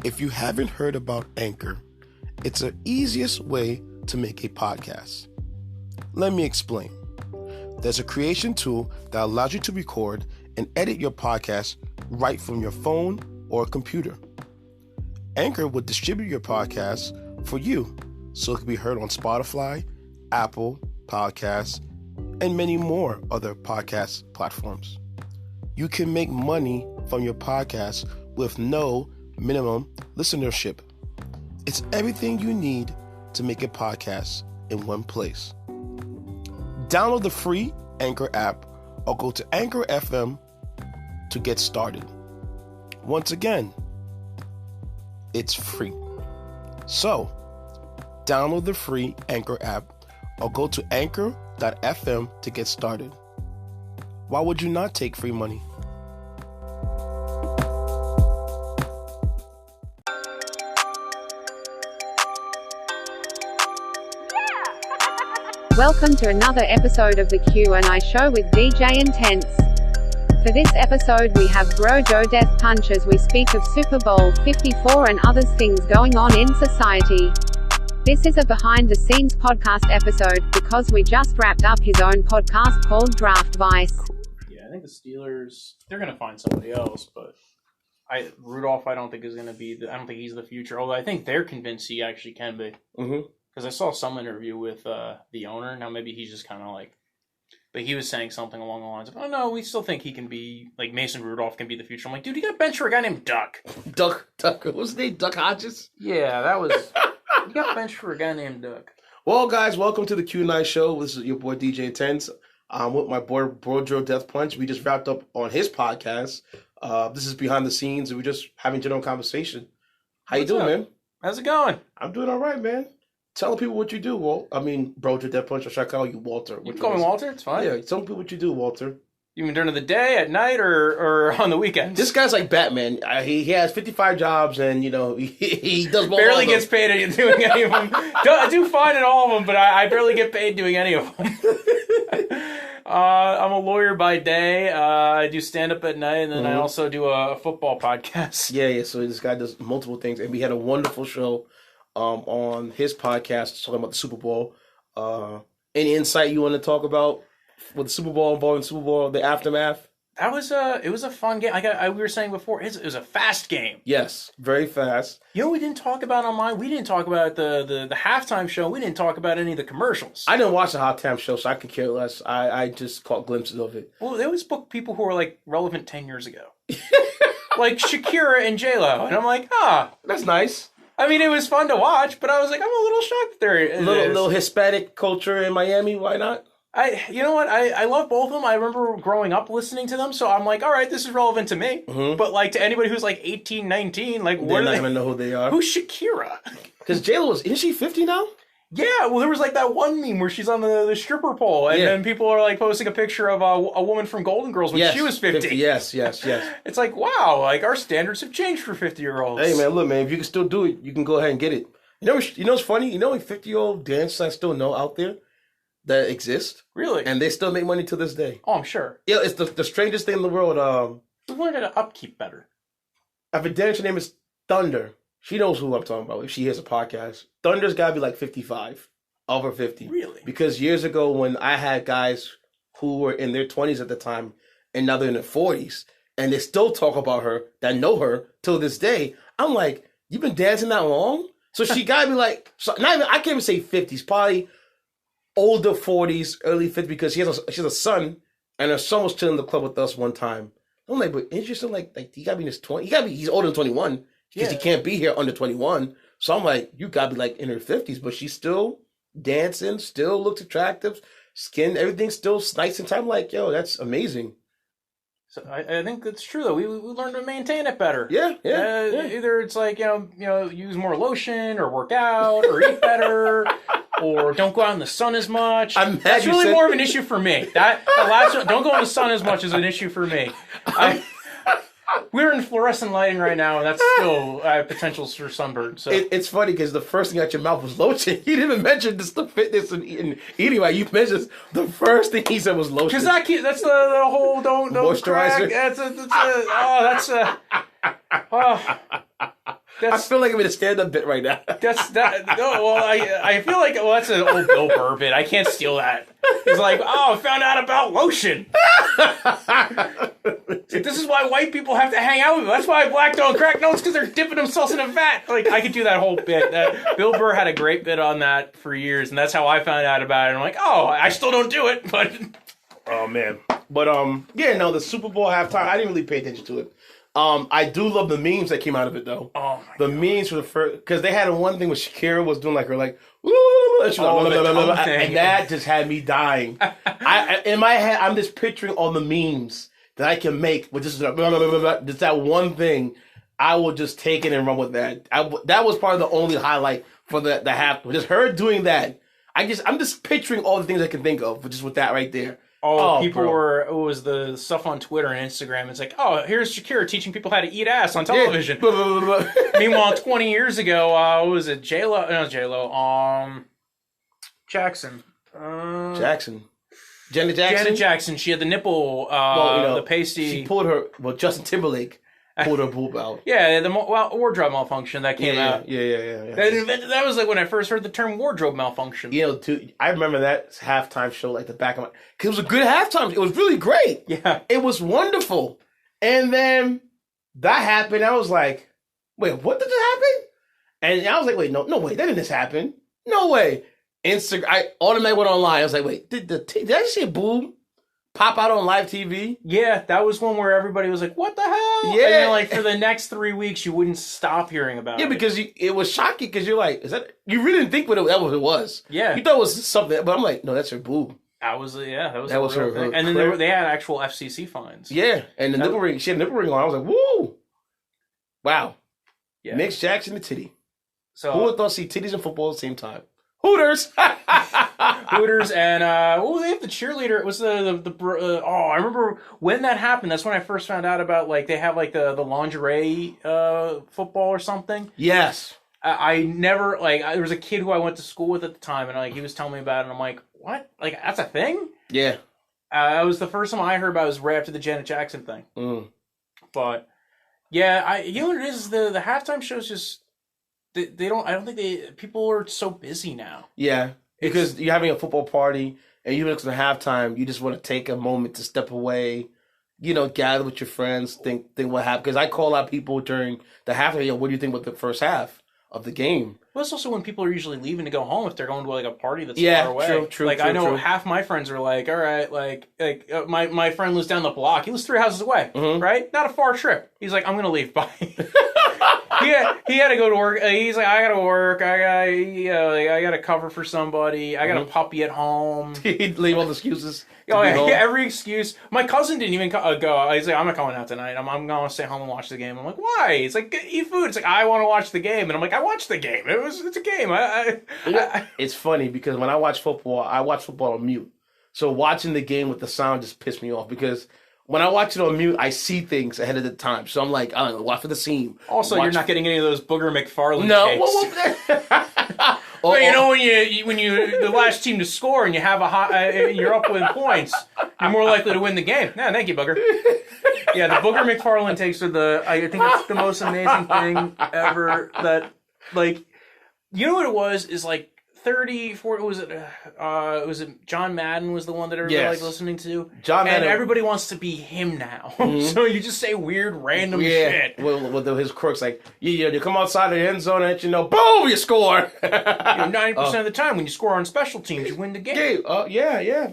If you haven't heard about Anchor, it's the easiest way to make a podcast. Let me explain. There's a creation tool that allows you to record and edit your podcast right from your phone or computer. Anchor will distribute your podcast for you so it can be heard on Spotify, Apple Podcasts, and many more other podcast platforms. You can make money from your podcast with no minimum listenership. It's everything you need to make a podcast in one place. Download the free Anchor app or go to Anchor FM to get started. Once again, it's free. So, download the free Anchor app or go to anchor.fm to get started. Why would you not take free money? Welcome to another episode of the Q&A show with DJ Intense. For this episode we have Bro Joe Death Punch as we speak of Super Bowl 54 and other things going on in society. This is a behind-the-scenes podcast episode, because we just wrapped up his own podcast called Draft Vice. Yeah, I think the Steelers, they're going to find somebody else, but Rudolph I don't think is going to be, I don't think he's the future, although I think they're convinced he actually can be. Mm-hmm. Because I saw some interview with the owner. Now, maybe he's just kind of like... But he was saying something along the lines of, oh, no, we still think he can be... Like, Mason Rudolph can be the future. I'm like, dude, you got a bench for a guy named Duck. Duck. What was his name? Duck Hodges? Yeah, that was... You got a bench for a guy named Duck. Well, guys, welcome to the Q&A show. This is your boy, DJ Intense. I'm with my boy, Bro Joe Death Punch. We just wrapped up on his podcast. This is behind the scenes, and we're just having general conversation. How you doing, man? How's it going? I'm doing all right, man. Tell the people what you do, Walt. I mean, Bro Joe Death Punch, or should I call you Walter? You can call me Walter, it's fine. Yeah, tell people what you do, Walter. You mean during the day, at night, or on the weekends? This guy's like Batman. He has 55 jobs, and, you know, he does barely gets paid at doing any of them. I do fine at all of them, but I barely get paid doing any of them. I'm a lawyer by day. I do stand-up at night, and then I also do a football podcast. Yeah, so this guy does multiple things, and we had a wonderful show on his podcast talking about the Super Bowl. Any insight you want to talk about with the Super Bowl, involving Super Bowl, the aftermath? That was it was a fun game. We were saying before, it was a fast game. Yes, very fast. You know what we didn't talk about on mine? We didn't talk about the halftime show. We didn't talk about any of the commercials. I didn't watch the halftime show, so I could care less. I just caught glimpses of it. Well, they always book people who are like relevant 10 years ago. Like Shakira and J-Lo. And I'm like, that's nice. I mean, it was fun to watch, but I was like, I'm a little shocked that there little Hispanic culture in Miami. Why not? You know what? I love both of them. I remember growing up listening to them, so I'm like, all right, this is relevant to me. Mm-hmm. But like to anybody who's like 18, 19, like they're not gonna know who they are. Who's Shakira? Because J-Lo isn't she 50 now? Yeah, well, there was like that one meme where she's on the stripper pole, and then people are like posting a picture of a woman from Golden Girls when she was 50. Yes. It's like, wow, like our standards have changed for 50-year-olds. Hey, man, look, man, if you can still do it, you can go ahead and get it. You know what's funny? You know, 50-year-old dancers I still know out there that exist. Really? And they still make money to this day. Oh, I'm sure. Yeah, it's the strangest thing in the world. We've learned how to upkeep better. I have a dancer name is Thunder. She knows who I'm talking about if she hears a podcast. Thunder's got to be like 55, over 50. Really? Because years ago when I had guys who were in their 20s at the time and now they're in their 40s and they still talk about her, that know her till this day, I'm like, you've been dancing that long? So she got to be like, I can't even say 50s, probably older 40s, early 50s, because she has a son and her son was chilling in the club with us one time. I'm like, but interesting, like he got to be in his 20s. He's older than 21. Because he can't be here under 21. So I'm like, you got to be like in her 50s. But she's still dancing, still looks attractive. Skin, everything's still nice and tight. I'm like, yo, that's amazing. So I think that's true, though. We learned to maintain it better. Yeah. Either it's like, you know, use more lotion or work out or eat better or don't go out in the sun as much. That's really more of an issue for me. That last one, don't go in the sun as much, is an issue for me. We're in fluorescent lighting right now, and that's still potentials for sunburn. So it's funny because the first thing out your mouth was lotion. You didn't even mention the fitness and eating right. You mentioned the first thing he said was lotion. Because that's the whole don't moisturizer. Crack. I feel like I'm in a stand-up bit right now. I feel like that's an old Bill Burr bit. I can't steal that. He's like, I found out about lotion. This is why white people have to hang out with me. That's why black don't crack notes, because they're dipping themselves in a vat. Like, I could do that whole bit. Bill Burr had a great bit on that for years, and that's how I found out about it. And I'm like, I still don't do it, but... Oh, man. But, the Super Bowl halftime, I didn't really pay attention to it. I do love the memes that came out of it, though. Oh, my God. Memes for the first... Because they had one thing where Shakira was doing, and that just had me dying. In my head, I'm just picturing all the memes that I can make with just that one thing. I will just take it and run with that. That was probably the only highlight for the half. Just her doing that. I'm just picturing all the things I can think of, just with that right there. People were. It was the stuff on Twitter and Instagram. It's like, here's Shakira teaching people how to eat ass on television. Yeah. Meanwhile, 20 years ago, what was it? J-Lo? No, J-Lo. Jackson. Janet Jackson. Janet Jackson. She had the nipple. The pasty. She pulled her. Well, Justin Timberlake pulled her boob out. Yeah, the wardrobe malfunction that came out. Yeah. That was like when I first heard the term wardrobe malfunction. I remember that halftime show like the back of my... Because it was a good halftime. It was really great. Yeah. It was wonderful. And then that happened. I was like, wait, what did that happen? And I was like, wait, no way. That didn't just happen. No way. I automatically went online. I was like, wait, did I see a boob pop out on live TV? Yeah, that was one where everybody was like, what the hell? Yeah. And then, like, for the next 3 weeks, you wouldn't stop hearing about it. Yeah, because it was shocking, because you're like, you really didn't think that was what it was. Yeah. You thought it was something, but I'm like, no, that's her boob. That was her thing. And then they had actual FCC fines. Yeah, and the nipple ring, she had a nipple ring on. I was like, woo! Wow. Yeah. Mix Jackson and titty. So, who would thought see titties and football at the same time? Hooters! Hooters and they have the cheerleader. It was I remember when that happened. That's when I first found out about, like, they have like the lingerie football or something. Yes. I never, like, there was a kid who I went to school with at the time, and like he was telling me about it, and I'm like, what? Like, that's a thing? Yeah. It was the first time I heard about it was right after the Janet Jackson thing. But yeah, you know what it is? The halftime shows just they don't. I don't think people are so busy now. Yeah. Because you're having a football party, and you look at the halftime, you just want to take a moment to step away, gather with your friends, think what happened. Because I call out people during the halftime, what do you think about the first half of the game? Well, it's also when people are usually leaving to go home if they're going to like a party that's far away. True. Like, I know half my friends are like, all right, my friend lives down the block. He lives 3 houses away, right? Not a far trip. He's like, I'm going to leave. Bye. He had to go to work. He's like, I got to work. I got to cover for somebody. I got a puppy at home. He'd leave all the excuses. Every excuse. My cousin didn't even go. He's like, I'm not coming out tonight. I'm going to stay home and watch the game. I'm like, why? He's like, eat food. It's like, I want to watch the game. And I'm like, I watched the game. It's a game. It's funny because when I watch football on mute. So watching the game with the sound just pissed me off, because when I watch it on mute, I see things ahead of the time. So I'm like, I don't know, watch for the scene. Also, you're not getting any of those Booger McFarland takes. Well, when you the last team to score and you have you're up with points, you're more likely to win the game. No, thank you, Booger. Yeah, the Booger McFarland takes are I think it's the most amazing thing ever. That, like, you know what it was? Is like 30, 40, was it John Madden was the one that everybody liked listening to? John Madden. And everybody wants to be him now. So you just say weird, random shit. With his quirks, like, you come outside of the end zone and boom, you score. 90% of the time when you score on special teams, you win the game. Yeah.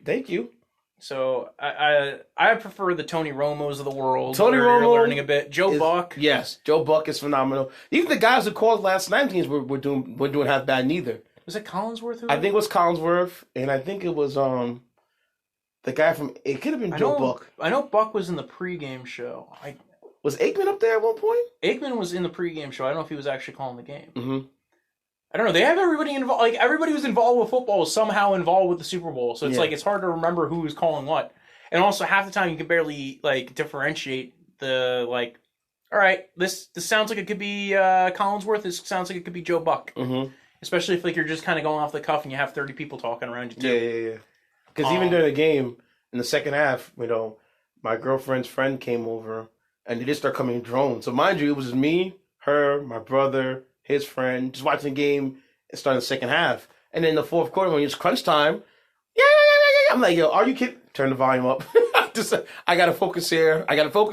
Thank you. So I prefer the Tony Romos of the world. Tony Romo, you're learning a bit. Joe Buck. Yes, Joe Buck is phenomenal. Even the guys who called last night teams were doing half bad neither. Was it Collinsworth? I think it was Collinsworth, and I think it was the guy from. It could have been Joe Buck. I know Buck was in the pregame show. Was Aikman up there at one point? Aikman was in the pregame show. I don't know if he was actually calling the game. Mm-hmm. I don't know. They have everybody involved. Like, everybody who's involved with football was somehow involved with the Super Bowl. So it's like, it's hard to remember who was calling what. And also, half the time you can barely differentiate the all right, this sounds like it could be Collinsworth. This sounds like it could be Joe Buck. Mm-hmm. Especially if you're just kind of going off the cuff and you have 30 people talking around you too. Yeah. Because even during the game in the second half, my girlfriend's friend came over and they just started coming in drones. So mind you, it was me, her, my brother, his friend, just watching the game and starting the second half. And then the fourth quarter, when it's crunch time, I'm like, yo, are you kidding? Turn the volume up. I gotta focus here. I gotta talk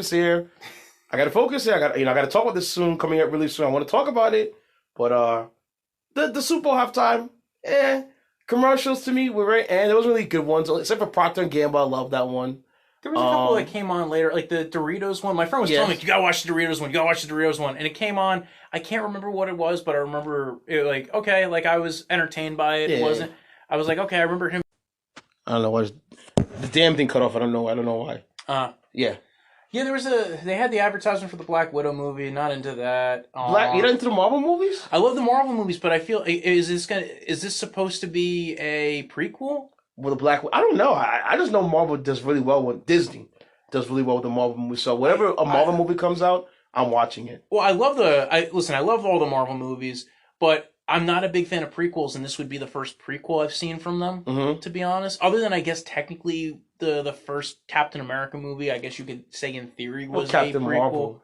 about this soon, coming up really soon. I want to talk about it. But the Super Bowl halftime, commercials to me were right, and there was really good ones, except for Procter and Gamble. I love that one. There was a couple that came on later, like the Doritos one. My friend was telling me, you gotta watch the Doritos one. And it came on. I can't remember what it was, but I remember it, like, okay, like I was entertained by it. It wasn't. I was like, okay, I remember him. I don't know what the damn thing cut off. I don't know why. Yeah, they had the advertisement for the Black Widow movie. Not into that. You're not into the Marvel movies? I love the Marvel movies, but I feel is this supposed to be a prequel? With the Black Widow? I don't know. I just know Marvel does really well with Disney. Does really well with the Marvel movies. So whenever a Marvel movie comes out, I'm watching it. Well, I love all the Marvel movies, but I'm not a big fan of prequels, and this would be the first prequel I've seen from them, to be honest. Other than, I guess, technically the first Captain America movie, I guess you could say in theory was Captain a prequel. Marvel.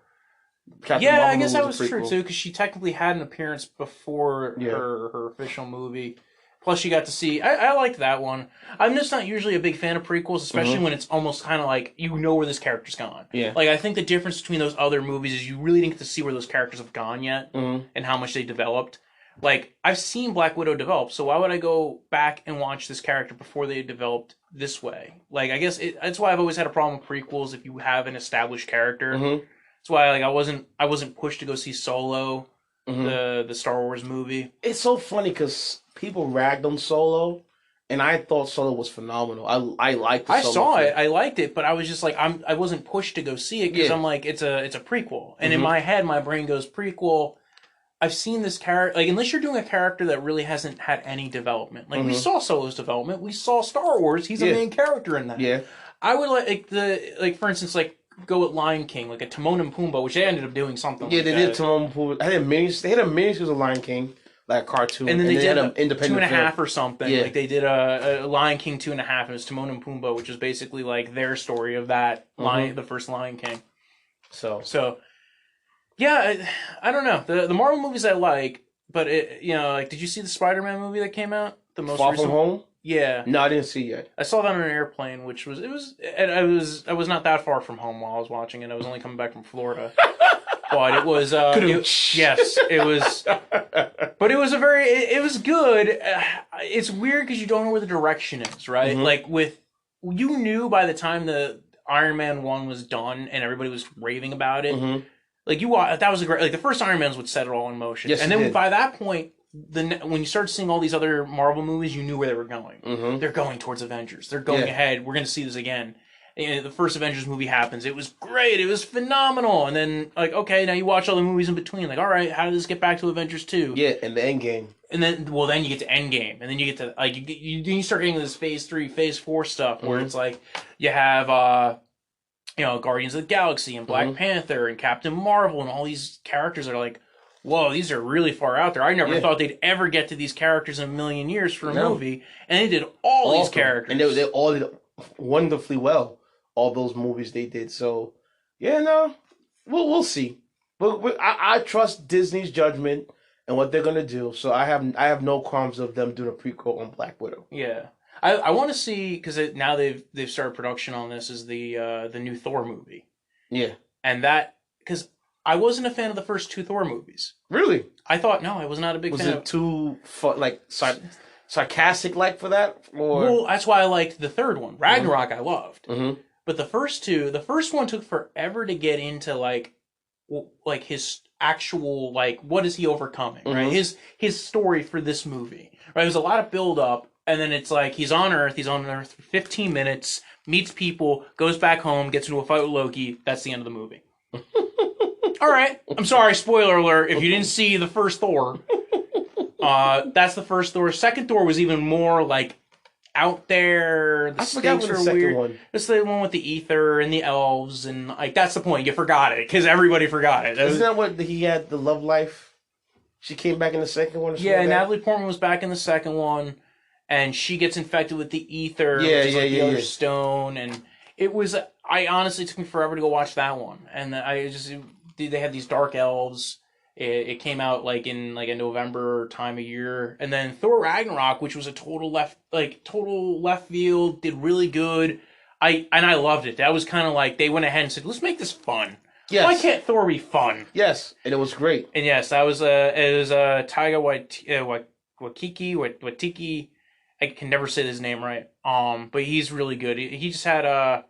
I guess that was true, too, because she technically had an appearance before her official movie. Plus, you got to see... I liked that one. I'm just not usually a big fan of prequels, especially when it's almost kind of like, you know where this character's gone. Yeah. Like, I think the difference between those other movies is you really didn't get to see where those characters have gone yet, and how much they developed. Like, I've seen Black Widow develop, so why would I go back and watch this character before they developed this way? Like, I guess that's why I've always had a problem with prequels if you have an established character. That's why, like, I wasn't pushed to go see Solo, the Star Wars movie. It's so funny because people ragged on Solo, and I thought Solo was phenomenal. I liked the Solo saw it, I liked it, but I was just like, I wasn't pushed to go see it because I'm like, it's a prequel. And in my head, my brain goes, prequel... I've seen this character, like, unless you're doing a character that really hasn't had any development. Like, we saw Solo's development. We saw Star Wars. He's a main character in that. Yeah. I would for instance, like, go with Lion King, like a Timon and Pumbaa, which they ended up doing something like that. Yeah, they did Timon and Pumbaa. They had a miniseries of Lion King, like a cartoon. And then they did an independent 2.5 film. or something. Yeah. Like, they did a Lion King 2.5, and it was Timon and Pumbaa, which is basically, like, their story of that, the first Lion King. So... Yeah, I don't know. The Marvel movies I like, but like, did you see the Spider-Man movie that came out? The most Far recent? From Home? Yeah. No, I didn't see it yet. I saw that on an airplane, I was not that far from home while I was watching it. I was only coming back from Florida. But it was, yes, it was, but it was it was good. It's weird because you don't know where the direction is, right? Like, you knew by the time the Iron Man 1 was done and everybody was raving about it, like, that was a great... Like, the first Iron Man's would set it all in motion. Yes, and then by that point, when you started seeing all these other Marvel movies, you knew where they were going. They're going towards Avengers. They're going ahead. We're going to see this again. And the first Avengers movie happens. It was great. It was phenomenal. And then, like, okay, now you watch all the movies in between. Like, all right, how did this get back to Avengers 2? Yeah, and the Endgame. And then, then you get to Endgame. And then you get to, like, you start getting this Phase 3, Phase 4 stuff where it's like, you have... Guardians of the Galaxy and Black Panther and Captain Marvel and all these characters are like, whoa, these are really far out there. I never thought they'd ever get to these characters in a million years for a movie. And they did all these characters. And they all did wonderfully well, all those movies they did. So, we'll see. But I trust Disney's judgment and what they're going to do. So I have no qualms of them doing a prequel on Black Widow. Yeah. I want to see, because now they've started production on this, is the new Thor movie. Yeah. And that, because I wasn't a fan of the first two Thor movies. Really? I thought, no, I was not a big fan. Was it too, sarcastic for that? Or? Well, that's why I liked the third one. Ragnarok I loved. But the first one took forever to get into, like his actual, like, what is he overcoming, right? His story for this movie, right? There's a lot of build-up. And then it's like, he's on Earth for 15 minutes, meets people, goes back home, gets into a fight with Loki. That's the end of the movie. All right. I'm sorry, spoiler alert, if you didn't see the first Thor. That's the first Thor. Second Thor was even more, like, out there. The stakes are weird. One. It's the one with the ether and the elves, and, like, that's the point. You forgot it, because everybody forgot it. Isn't that what he had, the love life? She came back in the second one? Yeah, Natalie Portman was back in the second one. And she gets infected with the ether, which is like the other stone, and it was. It took me forever to go watch that one, and they had these dark elves, It came out like in like a November time of year, and then Thor Ragnarok, which was a total left field, did really good. I loved it. That was kind of like they went ahead and said, let's make this fun. Yes. Why can't Thor be fun? Yes, and it was great. And yes, that was Taika Waititi. I can never say his name right. But he's really good. He just had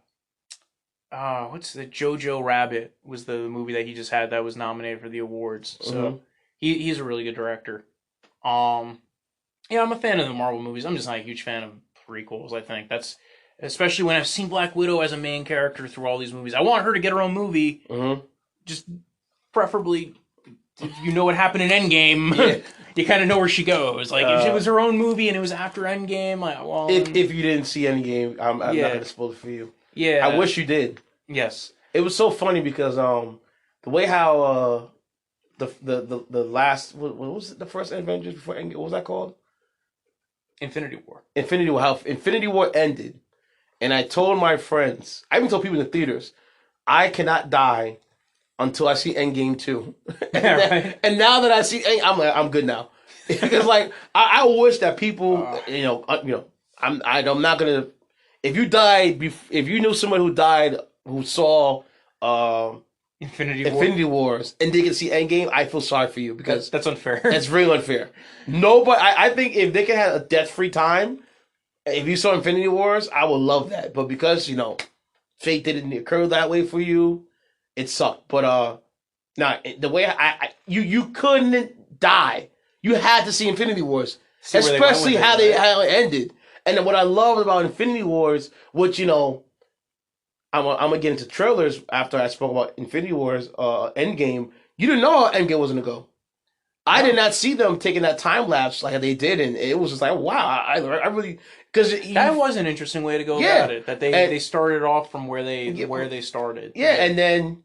what's the Jojo Rabbit was the movie that he just had that was nominated for the awards. So he's a really good director. I'm a fan of the Marvel movies. I'm just not a huge fan of prequels. I think that's especially when I've seen Black Widow as a main character through all these movies. I want her to get her own movie. Just preferably, if you know what happened in Endgame. Yeah. You kind of know where she goes. Like, if it was her own movie and it was after Endgame, like, well... If you didn't see Endgame, I'm not going to spoil it for you. Yeah. I wish you did. Yes. It was so funny because the way how the last... What was it, the first Avengers before Endgame? What was that called? Infinity War. Infinity War. How Infinity War ended. And I told my friends, I even told people in the theaters, I cannot die until I see Endgame 2. And now that I see Endgame, I'm good now. Because like I wish that people, I'm not gonna. If you died, if you knew somebody who died who saw Infinity Wars and didn't see Endgame, I feel sorry for you because that's unfair. That's really unfair. Nobody, I think if they could have a death-free time, if you saw Infinity Wars, I would love that. But because fate didn't occur that way for you, it sucked. But the way you couldn't die. You had to see Infinity Wars, especially how it ended. And then what I love about Infinity Wars, which I'm gonna get into trailers after I spoke about Infinity Wars, Endgame. You didn't know how Endgame was gonna go. I did not see them taking that time lapse like they did, and it was just like, wow, I really because that was an interesting way to go about it. That they started off from where they started. Yeah, and then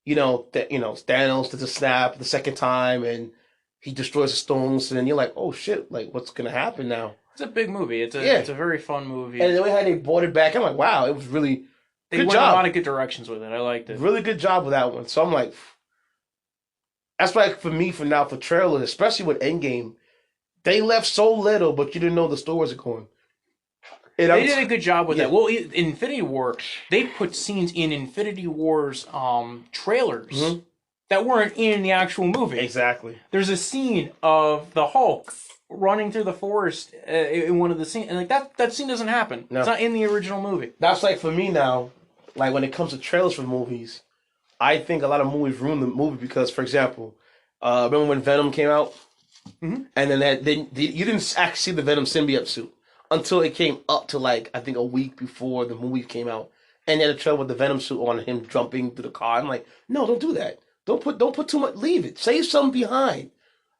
Thanos did the snap the second time, and he destroys the stones, and then you're like, oh shit, like what's gonna happen now? It's a big movie. It's a very fun movie. And the way how they brought it back, I'm like, wow, it was really they went a lot of good directions with it. I liked it. Really good job with that one. So I'm like, that's why for me, for now, for trailers, especially with Endgame, they left so little, but you didn't know the stories are going. They did a good job with that. Well, in Infinity War, they put scenes in Infinity War's trailers that weren't in the actual movie. Exactly. There's a scene of the Hulk running through the forest in one of the scenes, and like that scene doesn't happen. No. It's not in the original movie. That's like for me now, like when it comes to trailers for movies, I think a lot of movies ruin the movie because, for example, remember when Venom came out, and then you didn't actually see the Venom symbiote suit until it came up to like I think a week before the movie came out, and they had a trailer with the Venom suit on him jumping through the car. I'm like, no, don't do that. Don't put too much. Leave it. Save something behind.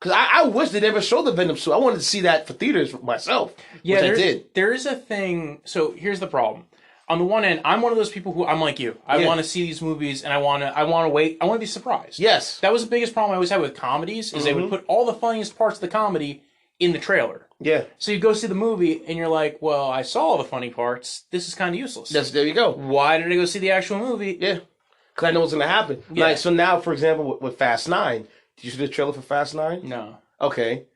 Because I wish they never showed the Venom suit. I wanted to see that for theaters myself. Yeah, which I did. There is a thing. So here's the problem. On the one end, I'm one of those people who I'm like you. I want to see these movies, and I want to wait. I want to be surprised. Yes, that was the biggest problem I always had with comedies. Is they would put all the funniest parts of the comedy in the trailer. Yeah. So you go see the movie, and you're like, well, I saw all the funny parts. This is kind of useless. There you go. Why did I go see the actual movie? Yeah. Because I know what's going to happen. Yeah. Like, so now, for example, with Fast 9, did you see the trailer for Fast 9? No. Okay.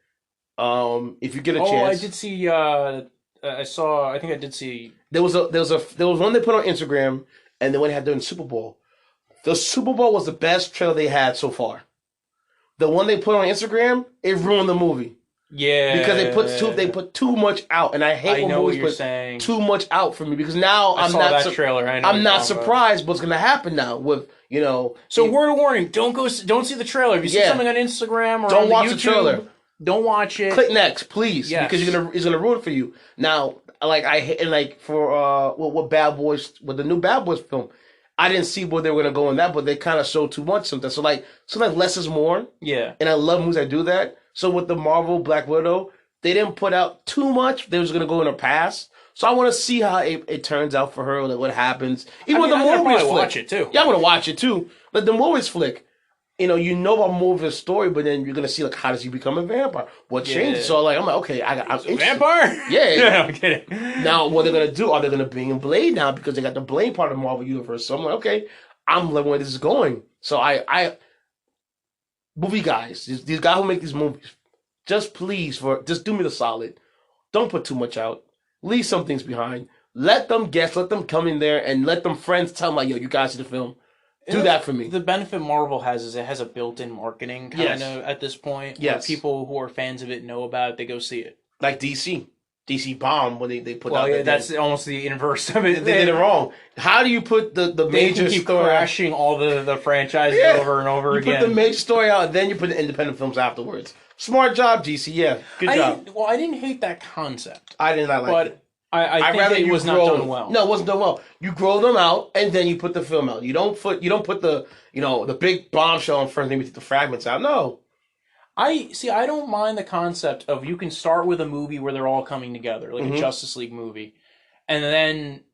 If you get a chance. Oh, I did see, I think I did see. There was one they put on Instagram, and then when they had during the Super Bowl. The Super Bowl was the best trailer they had so far. The one they put on Instagram, it ruined the movie. Yeah. Because they put too much out, and I hate when movies put too much out for me because now I'm not surprised what's going to happen now with So word of warning: don't see the trailer. If you see something on Instagram or don't watch YouTube, the trailer. Don't watch it. Click next, please, because it's gonna ruin it for you. Now, for with Bad Boys, with the new Bad Boys film, I didn't see where they were gonna go in that, but they kind of showed too much something. So sometimes less is more. Yeah. And I love movies that do that. So with the Marvel Black Widow, they didn't put out too much. They was gonna go in her past. So I want to see how it turns out for her, like what happens. Even with the movies flick. Watch it too. Yeah, I'm gonna watch it too. But the movies flick, you know about more of the story, but then you're gonna see like how does he become a vampire? What changed? So I'm like, okay, I'm interested. Vampire? Yeah. I'm kidding. Now what they're gonna do? Are they gonna bring in Blade now because they got the Blade part of the Marvel universe? So I'm like, okay, I'm loving where this is going. So movie guys, these guys who make these movies, just please, just do me the solid. Don't put too much out. Leave some things behind. Let them guess. Let them come in there and let them friends tell them, like, yo, you guys see the film. Do that for me. The benefit Marvel has is it has a built-in marketing kind of at this point. Yes. Where people who are fans of it know about it. They go see it. Like DC. DC bombed when they put out. Well, yeah, that's almost the inverse of it. They did it wrong. How do you put the major keep story crashing all the franchises over and over again? You put the major story out, and then you put the independent films afterwards. Smart job, DC. Yeah, good job. I didn't hate that concept. I did not like it. I think it was not done well. No, it wasn't done well. You grow them out, and then you put the film out. You don't put the the big bombshell in front, and then you take the fragments out. No. I don't mind the concept of you can start with a movie where they're all coming together, like a Justice League movie, and then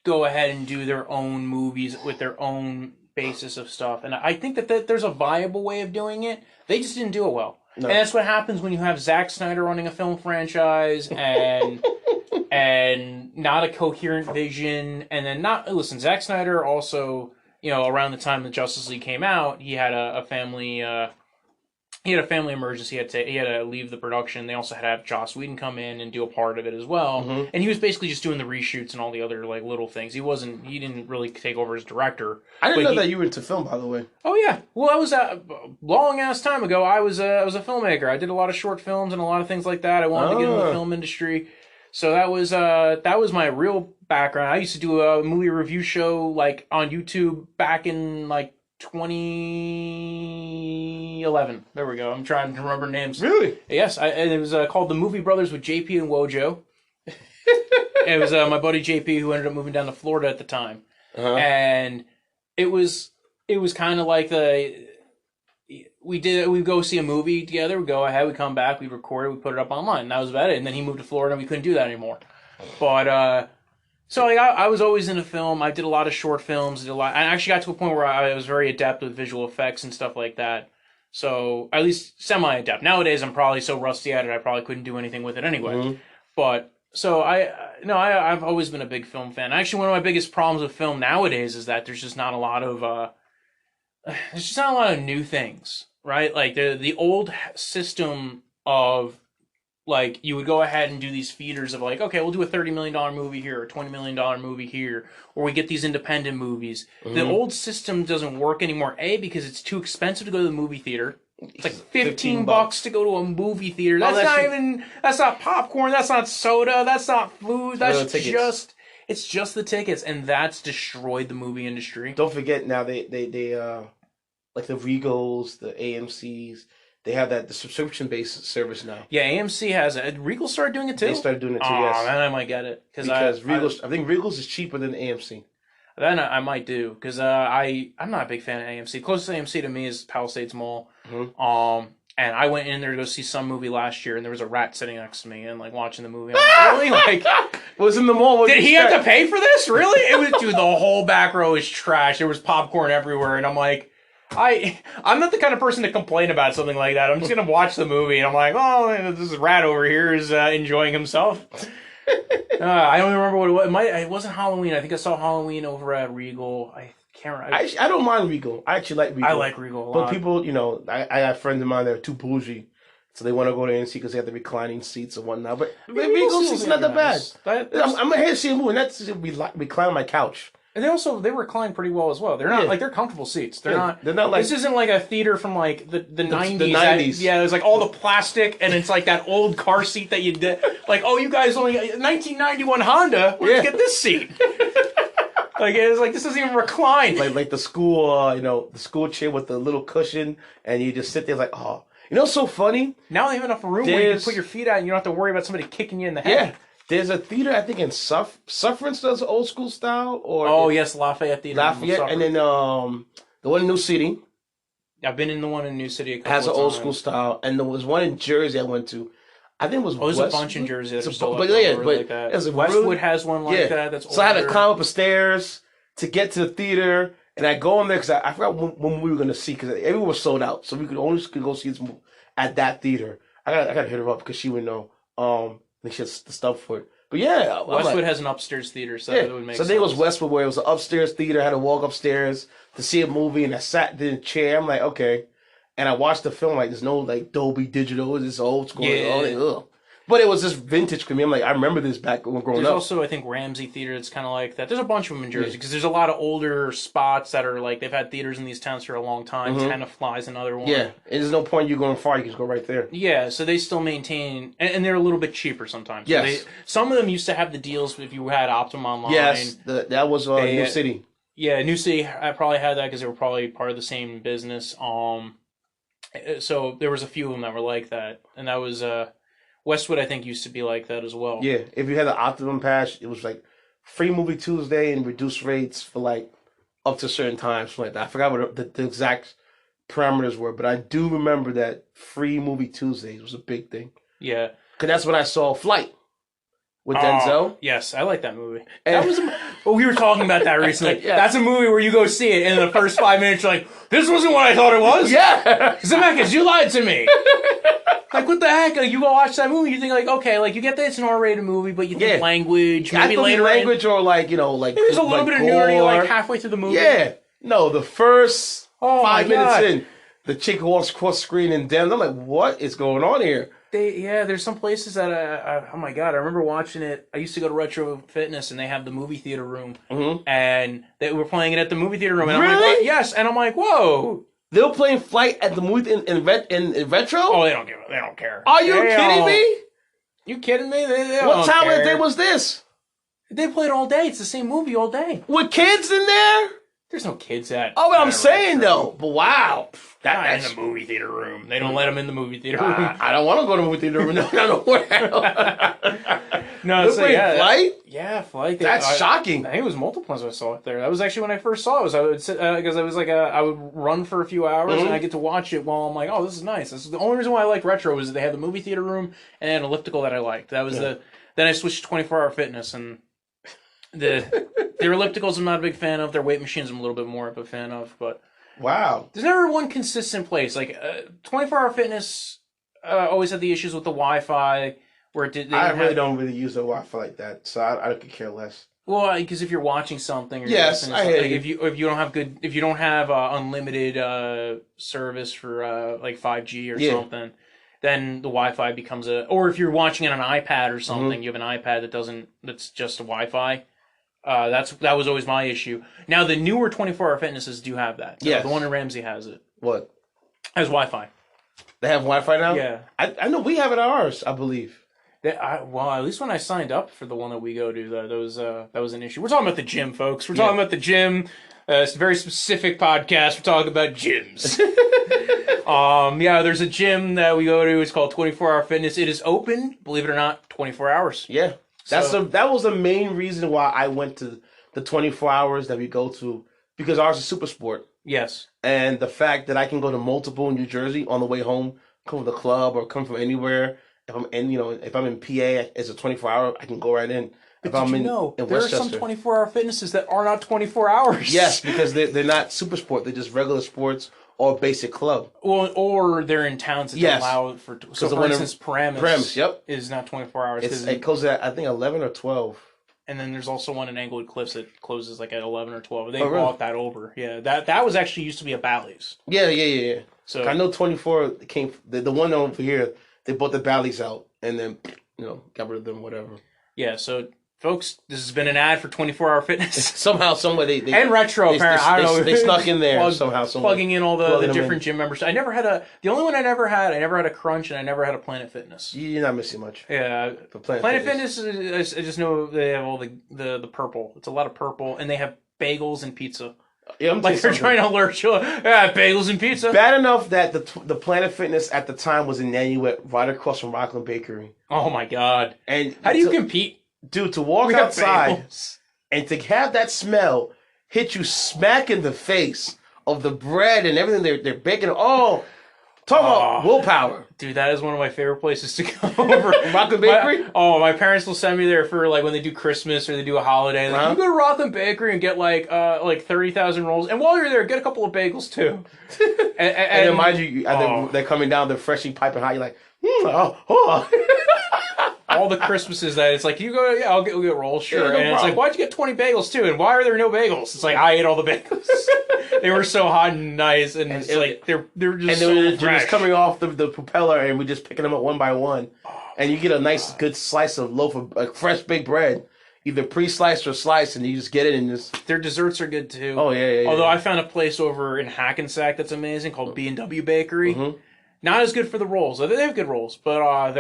go ahead and do their own movies with their own basis of stuff. And I think that there's a viable way of doing it. They just didn't do it well. No. And that's what happens when you have Zack Snyder running a film franchise and and not a coherent vision. And then Zack Snyder also, around the time the Justice League came out, he had a family... He had a family emergency. He had to leave the production. They also had to have Joss Whedon come in and do a part of it as well. Mm-hmm. And he was basically just doing the reshoots and all the other little things. He didn't really take over as director. I didn't know that you were into film, by the way. Oh yeah. Well, I was a long ass time ago. I was a filmmaker. I did a lot of short films and a lot of things like that. I wanted to get into the film industry. So that was my real background. I used to do a movie review show on YouTube back in 2011. There we go. I'm trying to remember names. Really? Yes. And it was called The Movie Brothers with JP and Wojo. It was my buddy JP who ended up moving down to Florida at the time. Uh-huh. And it was kind of like we'd go see a movie together, we'd go ahead, we'd come back, we'd record it, we'd put it up online. And that was about it. And then he moved to Florida and we couldn't do that anymore. But so I was always into film. I did a lot of short films. I actually got to a point where I was very adept with visual effects and stuff like that. So at least semi-adept. Nowadays I'm probably so rusty at it I probably couldn't do anything with it anyway. Mm-hmm. But so I've always been a big film fan. Actually, one of my biggest problems with film nowadays is that there's just not a lot of new things, right? Like the old system of you would go ahead and do these feeders of okay, we'll do a $30 million movie here, or a $20 million movie here, or we get these independent movies. Mm-hmm. The old system doesn't work anymore, because it's too expensive to go to the movie theater. It's like $15 to go to a movie theater. That's not popcorn, that's not soda, that's not food, that's it's just the tickets, and that's destroyed the movie industry. Don't forget now they like the Regals, the AMCs, they have the subscription-based service now. Yeah, AMC has it. Regal started doing it too? They started doing it too, yes. Man, I might get it. Because I think Regals is cheaper than AMC. Then I might do, because I'm not a big fan of AMC. Closest AMC to me is Palisades Mall. Mm-hmm. And I went in there to go see some movie last year, and there was a rat sitting next to me and watching the movie. I'm really? Was in the mall. Did he have to pay for this? Really? It was, dude, the whole back row is trash. There was popcorn everywhere, and I'm like, I'm not the kind of person to complain about something like that. I'm just gonna watch the movie, and I'm like, oh, this rat over here is enjoying himself. I don't even remember what it was. It wasn't Halloween. I think I saw Halloween over at Regal. I can't remember. I don't mind Regal. I actually like Regal. I like Regal a lot. But people, I have friends of mine that are too bougie, so they want to go to AMC because they have the reclining seats and whatnot. But Regal seats not that bad. I'm here to see a movie, and that's recline on my couch. And they recline pretty well as well. They're not they're comfortable seats. They're not this isn't like a theater from the 90s. The 90s. There's all the plastic, and it's that old car seat that you did. You guys only 1991 Honda. Where'd you get this seat? It's this doesn't even recline. Like the school the school chair with the little cushion, and you just sit there oh. It's so funny. Now they have enough room where you can put your feet out and you don't have to worry about somebody kicking you in the head. Yeah. There's a theater, I think, in Sufferance does old school style. Yes, Lafayette Theater. Lafayette, and then the one in New City. I've been in the one in New City a couple has an old school style, and there was one in Jersey I went to. I think it was there's a bunch in Jersey that are still Westwood has one like that. That's older. So I had to climb up the stairs to get to the theater, and I go in there because I forgot when we were going to see, because everyone was sold out, so we could only go see this movie at that theater. I got to hit her up because she would know. I think she has the stuff for it. But yeah, Westwood has an upstairs theater, so that would make sense. So I think it was Westwood where it was an upstairs theater. I had to walk upstairs to see a movie, and I sat in a chair. I'm like, okay. and I watched the film like there's no like Dolby Digital, it's just old school. Yeah. Ugh. But it was just vintage for me. I'm like, I remember this back when growing There's up. also, I think, Ramsey Theater that's kind of like that. There's a bunch of them in Jersey because there's a lot of older spots that are like, they've had theaters in these towns for a long time. Ten of Fly's another one. Yeah, and there's no point you going far. You can just go right there. Yeah, so they still maintain, and they're a little bit cheaper sometimes. Yes. Some of them used to have the deals if you had Optum Online. Yes, that was New City. Yeah, New City, I probably had that because they were probably part of the same business. So there was a few of them that were like that, and that was Westwood. I think used to be like that as well. Yeah, if you had the Optimum Pass, it was like free movie Tuesday and reduced rates for like up to certain times, like that. I forgot what the exact parameters were, but I do remember that free movie Tuesdays was a big thing. Yeah, because that's when I saw Flight with Denzel. Yes, I like that movie. That was. We were talking about that recently. Yeah. That's a movie where you go see it, and in the first 5 minutes, you're like, "This wasn't what I thought it was." Yeah, Zemeckis, you lied to me. Like, what the heck? Like, you go watch that movie, you think like, okay, like you get that it's an R-rated movie, but you think language, maybe later language or like like maybe there's a little bit of nudity like halfway through the movie. Yeah, no, the first 5 minutes in, the chick walks across screen and then I'm like, what is going on here? There's some places that oh my god, I remember watching it. I used to go to Retro Fitness and they have the movie theater room, and they were playing it at the movie theater room. And really? I'm like, yes, and I'm like, whoa. They were playing Flight at the movie in Retro? Oh, they don't care. Are you kidding me? You kidding me? They what time of the day was this? They played all day. It's the same movie all day. With kids in there? There's no kids at. Oh, I'm saying though. But wow, that's in the movie theater room. They don't let them in the movie theater room. I don't want to go to the movie theater room. No, no. So Flight. Yeah, Flight. That's shocking. I think it was multiple times I saw it there. That was actually when I first saw it. I would sit because I was like I would run for a few hours and I get to watch it while I'm like, oh, this is nice. This is the only reason why I liked Retro was they had the movie theater room and an elliptical that I liked. That was Then I switched to 24-hour fitness and their ellipticals I'm not a big fan of. Their weight machines I'm a little bit more of a fan of, but wow, there's never one consistent place. Like 24-hour fitness always had the issues with the Wi-Fi where it did. I really don't really use the Wi-Fi like that, so I could care less. Well, because if you're watching something, or yes, I hear you. If you don't have unlimited service for like 5G or something, then the Wi-Fi becomes or if you're watching it on an iPad or something, you have an iPad that's just a Wi-Fi. That was always my issue. Now the newer 24-hour fitnesses do have that. Yeah, the one in Ramsey has it. What? Has Wi-Fi. They have Wi-Fi now? Yeah. I know we have it at ours, I believe. Well, at least when I signed up for the one that we go to, that was an issue. We're talking about the gym, folks. We're talking about the gym. It's a very specific podcast. We're talking about gyms. There's a gym that we go to. It's called 24-Hour Fitness. It is open, believe it or not, 24 hours. Yeah. That was the main reason why I went to the 24 hours that we go to, because ours is Super Sport. Yes. And the fact that I can go to multiple in New Jersey on the way home, come from the club or come from anywhere. If I'm in PA, it's a 24 hour, I can go right in. But there are some 24-hour fitnesses that are not 24 hours. Yes, because they're not Super Sport. They're just regular sports or basic club. Well, or they're in towns that don't allow it for. So, for instance, Paramus is not 24 hours. It closes at, I think, 11 or 12. And then there's also one in Englewood Cliffs that closes like at 11 or 12. They brought that over. Yeah, that was actually used to be a Bally's. Yeah. So I know 24 came. The one over here, they bought the Bally's out and then got rid of them. Whatever. Yeah. So. Folks, this has been an ad for 24-Hour Fitness. Somehow, somewhere they and Retro. Apparently, I don't know. They snuck in there somehow. Plugging in all the different gym members. I never had the only one I never had a Crunch, and I never had a Planet Fitness. You're not missing much. Yeah, Planet Fitness. I just know they have all the purple. It's a lot of purple, and they have bagels and pizza. Yeah, like they're trying to alert you. Yeah, bagels and pizza. Bad enough that the Planet Fitness at the time was in Nanuet, right across from Rockland Bakery. Oh my God! And how do you compete? Dude, to walk outside and to have that smell hit you smack in the face of the bread and everything they're baking. Oh, talk about willpower. Dude, that is one of my favorite places to go over. Rockland Bakery? My parents will send me there for like when they do Christmas or they do a holiday. Like, you go to Rockland Bakery and get like 30,000 rolls. And while you're there, get a couple of bagels too. and then mind you, they're coming down, they're freshly piping hot. You're like, all the Christmases that it's like, you go, I'll get rolls, sure. Yeah, no and it's like, why'd you get 20 bagels too? And why are there no bagels? It's like, I ate all the bagels. They were so hot and nice, and it's like they're just they're just coming off the propeller, and we're just picking them up one by one, and you get a nice good slice of loaf of fresh baked bread, either pre-sliced or sliced, and you just get it and just. Their desserts are good too. Oh yeah. Although I found a place over in Hackensack that's amazing called B&W Bakery. Mm-hmm. Not as good for the rolls. They have good rolls, but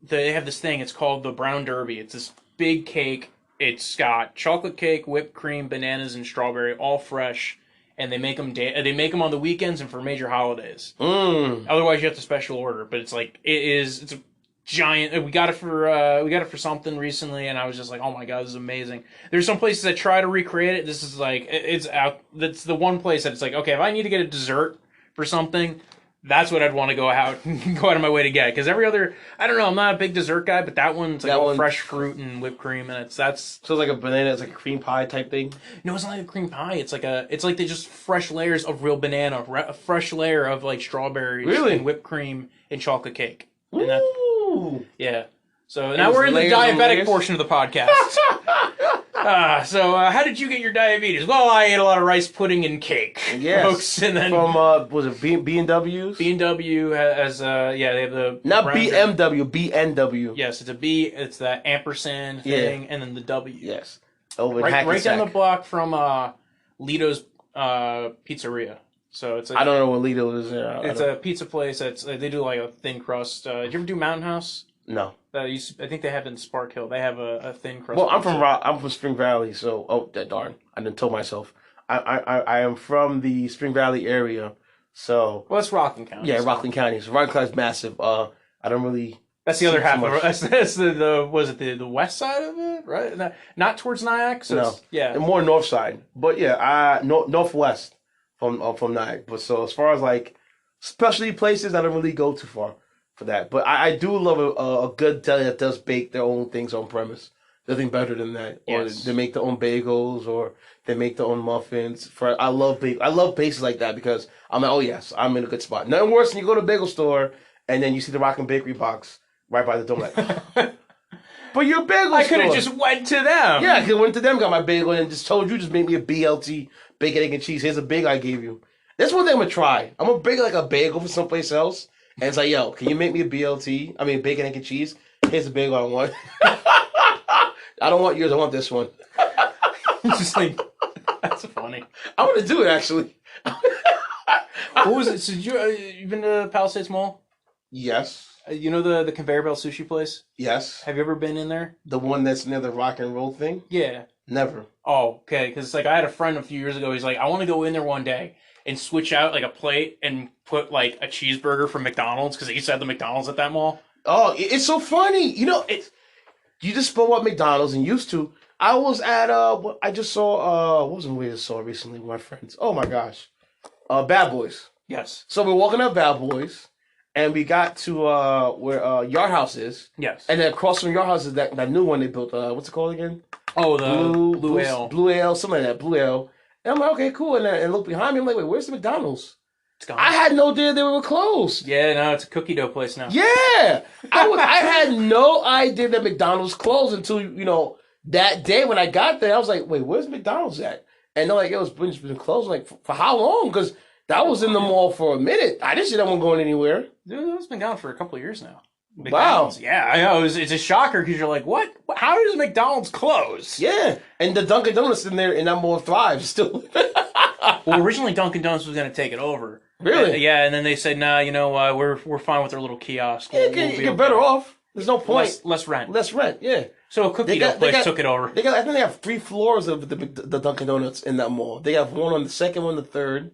they have this thing. It's called the Brown Derby. It's this big cake. It's got chocolate cake, whipped cream, bananas, and strawberry, all fresh. And they make them. They make them on the weekends and for major holidays. Otherwise, you have to special order. But it's like it's a giant. We got it for something recently, and I was just like, oh my god, this is amazing. There's some places that try to recreate it. This is like it's out. That's the one place that it's like, okay, if I need to get a dessert for something, that's what I'd want to go out of my way to get. Because every other, I don't know, I'm not a big dessert guy, but that one's like all fresh fruit and whipped cream, and that's. So it's like a banana, it's like a cream pie type thing? No, it's not like a cream pie. It's like they just fresh layers of real banana, a fresh layer of like strawberries and whipped cream and chocolate cake. And Ooh. Yeah. So now we're in the diabetic portion of the podcast. So how did you get your diabetes? Well, I ate a lot of rice pudding and cake, folks. And then from was it B&W's? B&W has they have the not BMW, B&W. Yes, it's a B. It's the ampersand thing, and then the W. Yes, over in right down the block from Lito's Pizzeria. So it's I don't know what Lito is. It's a pizza place. They do like a thin crust. Did you ever do Mountain House? No. I think they have it in Spark Hill. They have a thin crust. Well, I'm from Spring Valley, so darn, I didn't tell myself. I am from the Spring Valley area, so. Well, that's Rockland County. Yeah, Rockland County. So Rockland County is massive. I don't really. That's the other half. That's the west side of it, right? Not towards Nyack. So no. Yeah. More north side, but yeah, northwest from Nyack. But so as far as like specialty places, I don't really go too far for that. But I do love a good deli that does bake their own things on premise. Nothing better than that. Yes. Or they make their own bagels, or they make their own muffins. I love places like that because I'm like, oh yes, I'm in a good spot. Nothing worse than you go to a bagel store and then you see the Rockin' Bakery box right by the door. Like, but your bagel I could have just went to them. Yeah, I could have went to them, got my bagel, and just told you, just make me a BLT, bacon, egg, and cheese. Here's a bagel I gave you. That's one thing I'm going to try. I'm going to bake like a bagel for someplace else. And it's like, yo, can you make me a BLT? I mean, bacon, egg, and cheese. Here's the bagel I want. I don't want yours. I want this one. It's just like, that's funny. I'm going to do it, actually. What was it? So you've been to Palisades Mall? Yes. You know the conveyor belt sushi place? Yes. Have you ever been in there? The one that's near the rock and roll thing? Yeah. Never. Oh, okay. Because like I had a friend a few years ago. He's like, I want to go in there one day and switch out like a plate and put like a cheeseburger from McDonald's because they used to have the McDonald's at that mall. Oh, it's so funny. You know, you just spoke about McDonald's and used to. I was at I just saw what was the movie I saw recently with my friends? Oh my gosh, Bad Boys. Yes. So we're walking up Bad Boys, and we got to where Yard House is. Yes. And then across from Yard House is that new one they built. What's it called again? Oh, the Blue Ale. Blue Ale, something like that. Blue Ale. And I'm like, okay, cool. And look behind me. I'm like, wait, where's the McDonald's? It's gone. I had no idea they were closed. Yeah, no, it's a cookie dough place now. Yeah, I had no idea that McDonald's closed until that day when I got there. I was like, wait, where's McDonald's at? And they're like, it's been closed. I'm like, for how long? Because that was in the mall for a minute. I didn't see that one going anywhere. Dude, it's been gone for a couple of years now. McDonald's. Wow. Yeah, I know. It's a shocker because you're like, what? How does McDonald's close? Yeah, and the Dunkin' Donuts in there in that mall thrives still. Well, originally Dunkin' Donuts was going to take it over. Really? Yeah, and then they said, nah, we're fine with our little kiosk. Yeah, you're better off. There's no point. Less rent. Less rent, yeah. So a cookie dough place took it over. I think they have 3 floors of the Dunkin' Donuts in that mall. They have one on the second one, the third.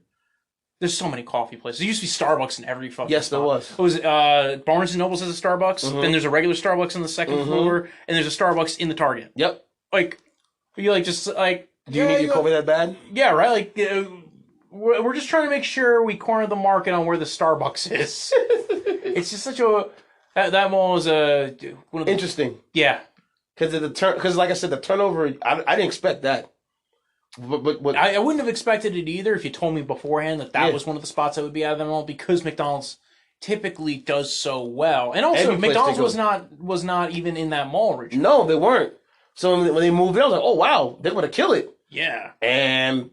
There's so many coffee places. There used to be Starbucks in every fucking Yes, spot. there was. It was Barnes & Noble's has a Starbucks. Mm-hmm. Then there's a regular Starbucks on the second floor. And there's a Starbucks in the Target. Yep. Like, you like just like... Do you need your coffee that bad? Yeah, right? Like, we're just trying to make sure we corner the market on where the Starbucks is. It's just such a... That mall is one of the... Interesting. Yeah. Because like I said, the turnover, I didn't expect that. But I wouldn't have expected it either if you told me beforehand that was one of the spots that would be out of them all, because McDonald's typically does so well. And also, McDonald's was not even in that mall originally. No, they weren't. So when they moved in, I was like, oh, wow, they're going to kill it. Yeah. And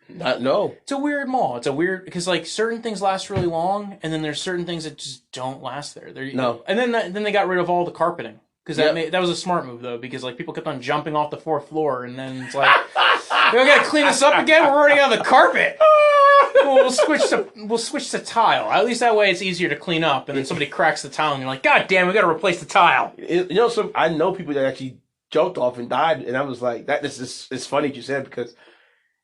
No. It's a weird mall. It's a weird because like certain things last really long, and then there's certain things that just don't last there. No. And then they got rid of all the carpeting because that was a smart move though because like people kept on jumping off the 4th floor, and then it's like we gotta clean this up again. We're already on the carpet. We'll switch to tile. At least that way it's easier to clean up. And then somebody cracks the tile, and you're like, God damn, we got to replace the tile. I know people that actually jumped off and died, and I was like, it's funny that you said because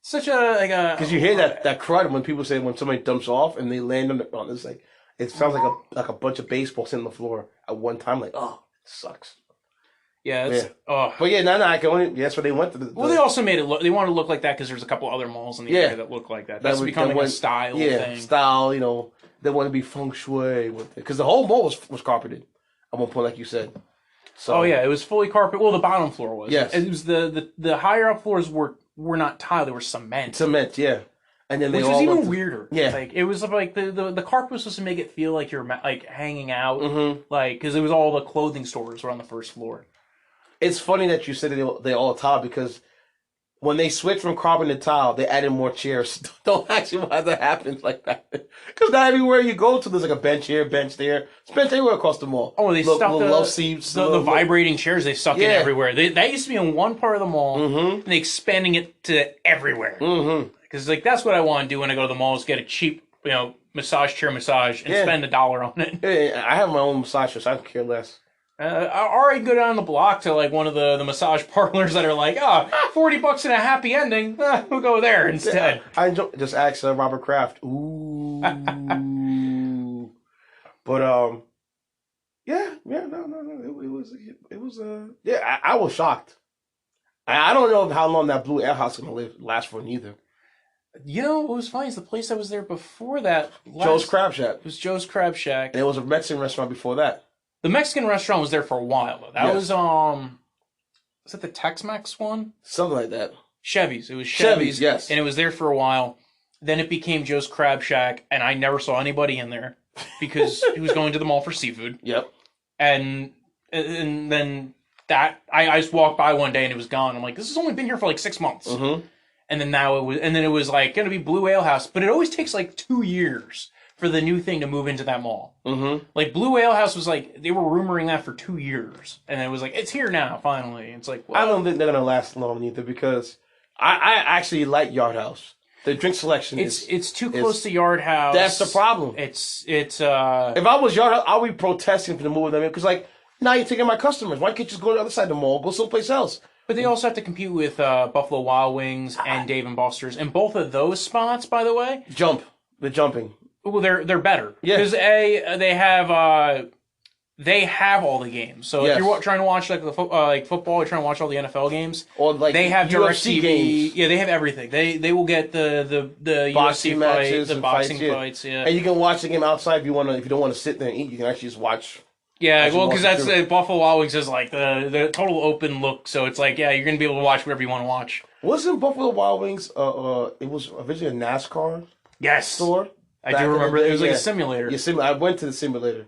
such a because you hear that crud when people say when somebody dumps off and they land on it's like it sounds like a bunch of baseballs on the floor at one time. Like, oh, it sucks. Yeah, but yeah, I can only. That's what they went to. Well, they also made it look. They wanted to look like that because there's a couple other malls in the area that look like that. That's becoming a style thing. Style. You know, they want to be feng shui with it because the whole mall was carpeted at one point, like you said. So, it was fully carpet. Well, the bottom floor was. Yes, it was the higher up floors were not tile; they were cement. Cement, yeah. And then which was even weirder. Yeah, like it was like the carpet was supposed to make it feel like you're like hanging out, like because it was all the clothing stores were on the 1st floor. It's funny that you said they all tile because when they switched from carpet to tile, they added more chairs. Don't ask me why that happens like that. Because now everywhere you go to, there's like a bench here, bench there. It's bench everywhere across the mall. Oh, they stuck the love seats, the vibrating chairs. They stuck in everywhere. That used to be in one part of the mall, and they expanding it to everywhere. Because like that's what I want to do when I go to the mall is get a cheap, massage chair and spend $1 on it. Yeah, I have my own massage chair, so I don't care less. Or I go down the block to like one of the massage parlors that are like, $40 and a happy ending. We'll go there instead. I just asked Robert Kraft. Ooh. But no. It was. I was shocked. I don't know how long that Blue Ale House is gonna last for neither. What was funny is the place that was there before that. Joe's Crab Shack. It was Joe's Crab Shack. And it was a Mexican restaurant before that. The Mexican restaurant was there for a while, though. That was that the Tex-Mex one? Something like that. Chevy's. It was Chevy's. Yes. And it was there for a while. Then it became Joe's Crab Shack, and I never saw anybody in there because he was going to the mall for seafood. Yep. And then I just walked by one day and it was gone. I'm like, this has only been here for like 6 months. Mm-hmm. And then it was like going to be Blue Ale House, but it always takes like 2 years for the new thing to move into that mall. Mm-hmm. Like Blue Ale House was like they were rumoring that for 2 years, and it was like it's here now finally. It's like I don't think they're gonna last long either because I actually like Yard House. The drink selection it's too close to Yard House. That's the problem. It's if I was Yard House, I'll be protesting for the move them in because like now you're taking my customers. Why can't you just go to the other side of the mall, go someplace else? But they also have to compete with Buffalo Wild Wings and Dave and Buster's, and both of those spots, by the way, the jumping. Well, they're better because they have all the games. So if you're trying to watch like football, you're trying to watch all the NFL games, or like they have UFC games. Yeah, they have everything. They will get the boxing UFC matches, the boxing fights. Yeah, and you can watch the game outside if you don't want to sit there and eat. You can actually just watch. Yeah, well, because that's Buffalo Wild Wings is like the total open look, so it's like you're gonna be able to watch whatever you want to watch. Wasn't Buffalo Wild Wings? It was originally a NASCAR store. I do remember it was like a simulator. Yeah, I went to the simulator,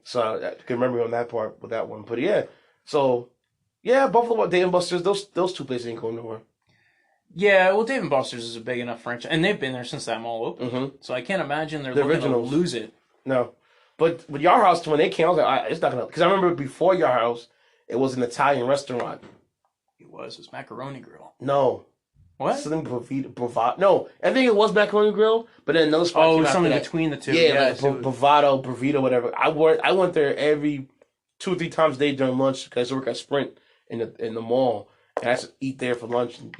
so I can remember on that part with that one. But Buffalo, Dave and Buster's, those two places ain't going nowhere. Yeah, well, Dave and Buster's is a big enough franchise, and they've been there since that mall opened. Mm-hmm. So I can't imagine they're looking to lose it. No, but with Yard House, when they came, I was like, it's not gonna. Because I remember before Yard House, it was an Italian restaurant. It was Macaroni Grill. No. What? Something Bravado. No, I think it was Macaroni Grill, but then another spot. Oh, something between the two. Yeah, like Bravado, whatever. I went there every 2 or 3 times a day during lunch because I work at Sprint in the mall, and I used to eat there for lunch and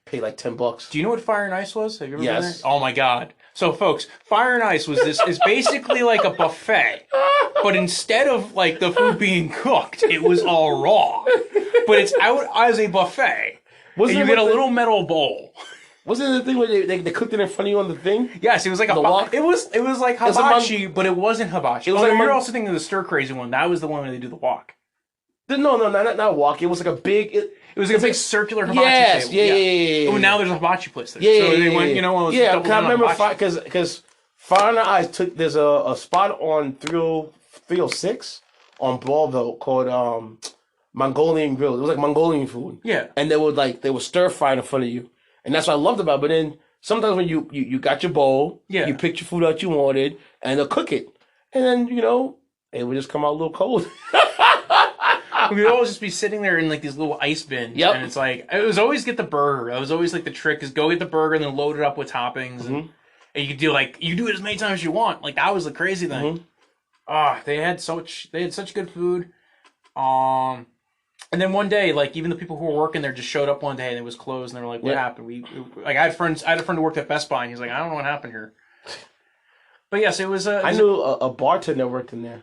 pay like $10. Do you know what Fire and Ice was? Have you ever been there? Yes. Oh my God! So folks, Fire and Ice is basically like a buffet, but instead of like the food being cooked, it was all raw. But it's out as a buffet. And you get a little metal bowl. Wasn't it the thing where they cooked it in front of you on the thing? Yes, it was like it was like hibachi, but it wasn't hibachi. You're also thinking of the stir crazy one. That was the one where they do the wok. No, not wok. It was like a big. It was like a big circular hibachi table. Yeah. Oh, now there's a hibachi place there. Yeah, so they went, because I remember because Fire and Ice there's a spot on 306 on Broadville called Mongolian Grill. It was like Mongolian food. Yeah. And they would stir fry in front of you. And that's what I loved about it. But then sometimes when you got your bowl, you picked your food out you wanted, and they'll cook it, and then it would just come out a little cold. We'd always just be sitting there in like these little ice bins, and it's like it was always get the burger. That was always like the trick is go get the burger and then load it up with toppings, and you could do it as many times as you want. Like that was the crazy thing. They had such good food. And then one day, like even the people who were working there just showed up one day and it was closed, and they were like, "What happened?" I had a friend who worked at Best Buy, and he's like, "I don't know what happened here." But yes, it was. I knew a bartender worked in there.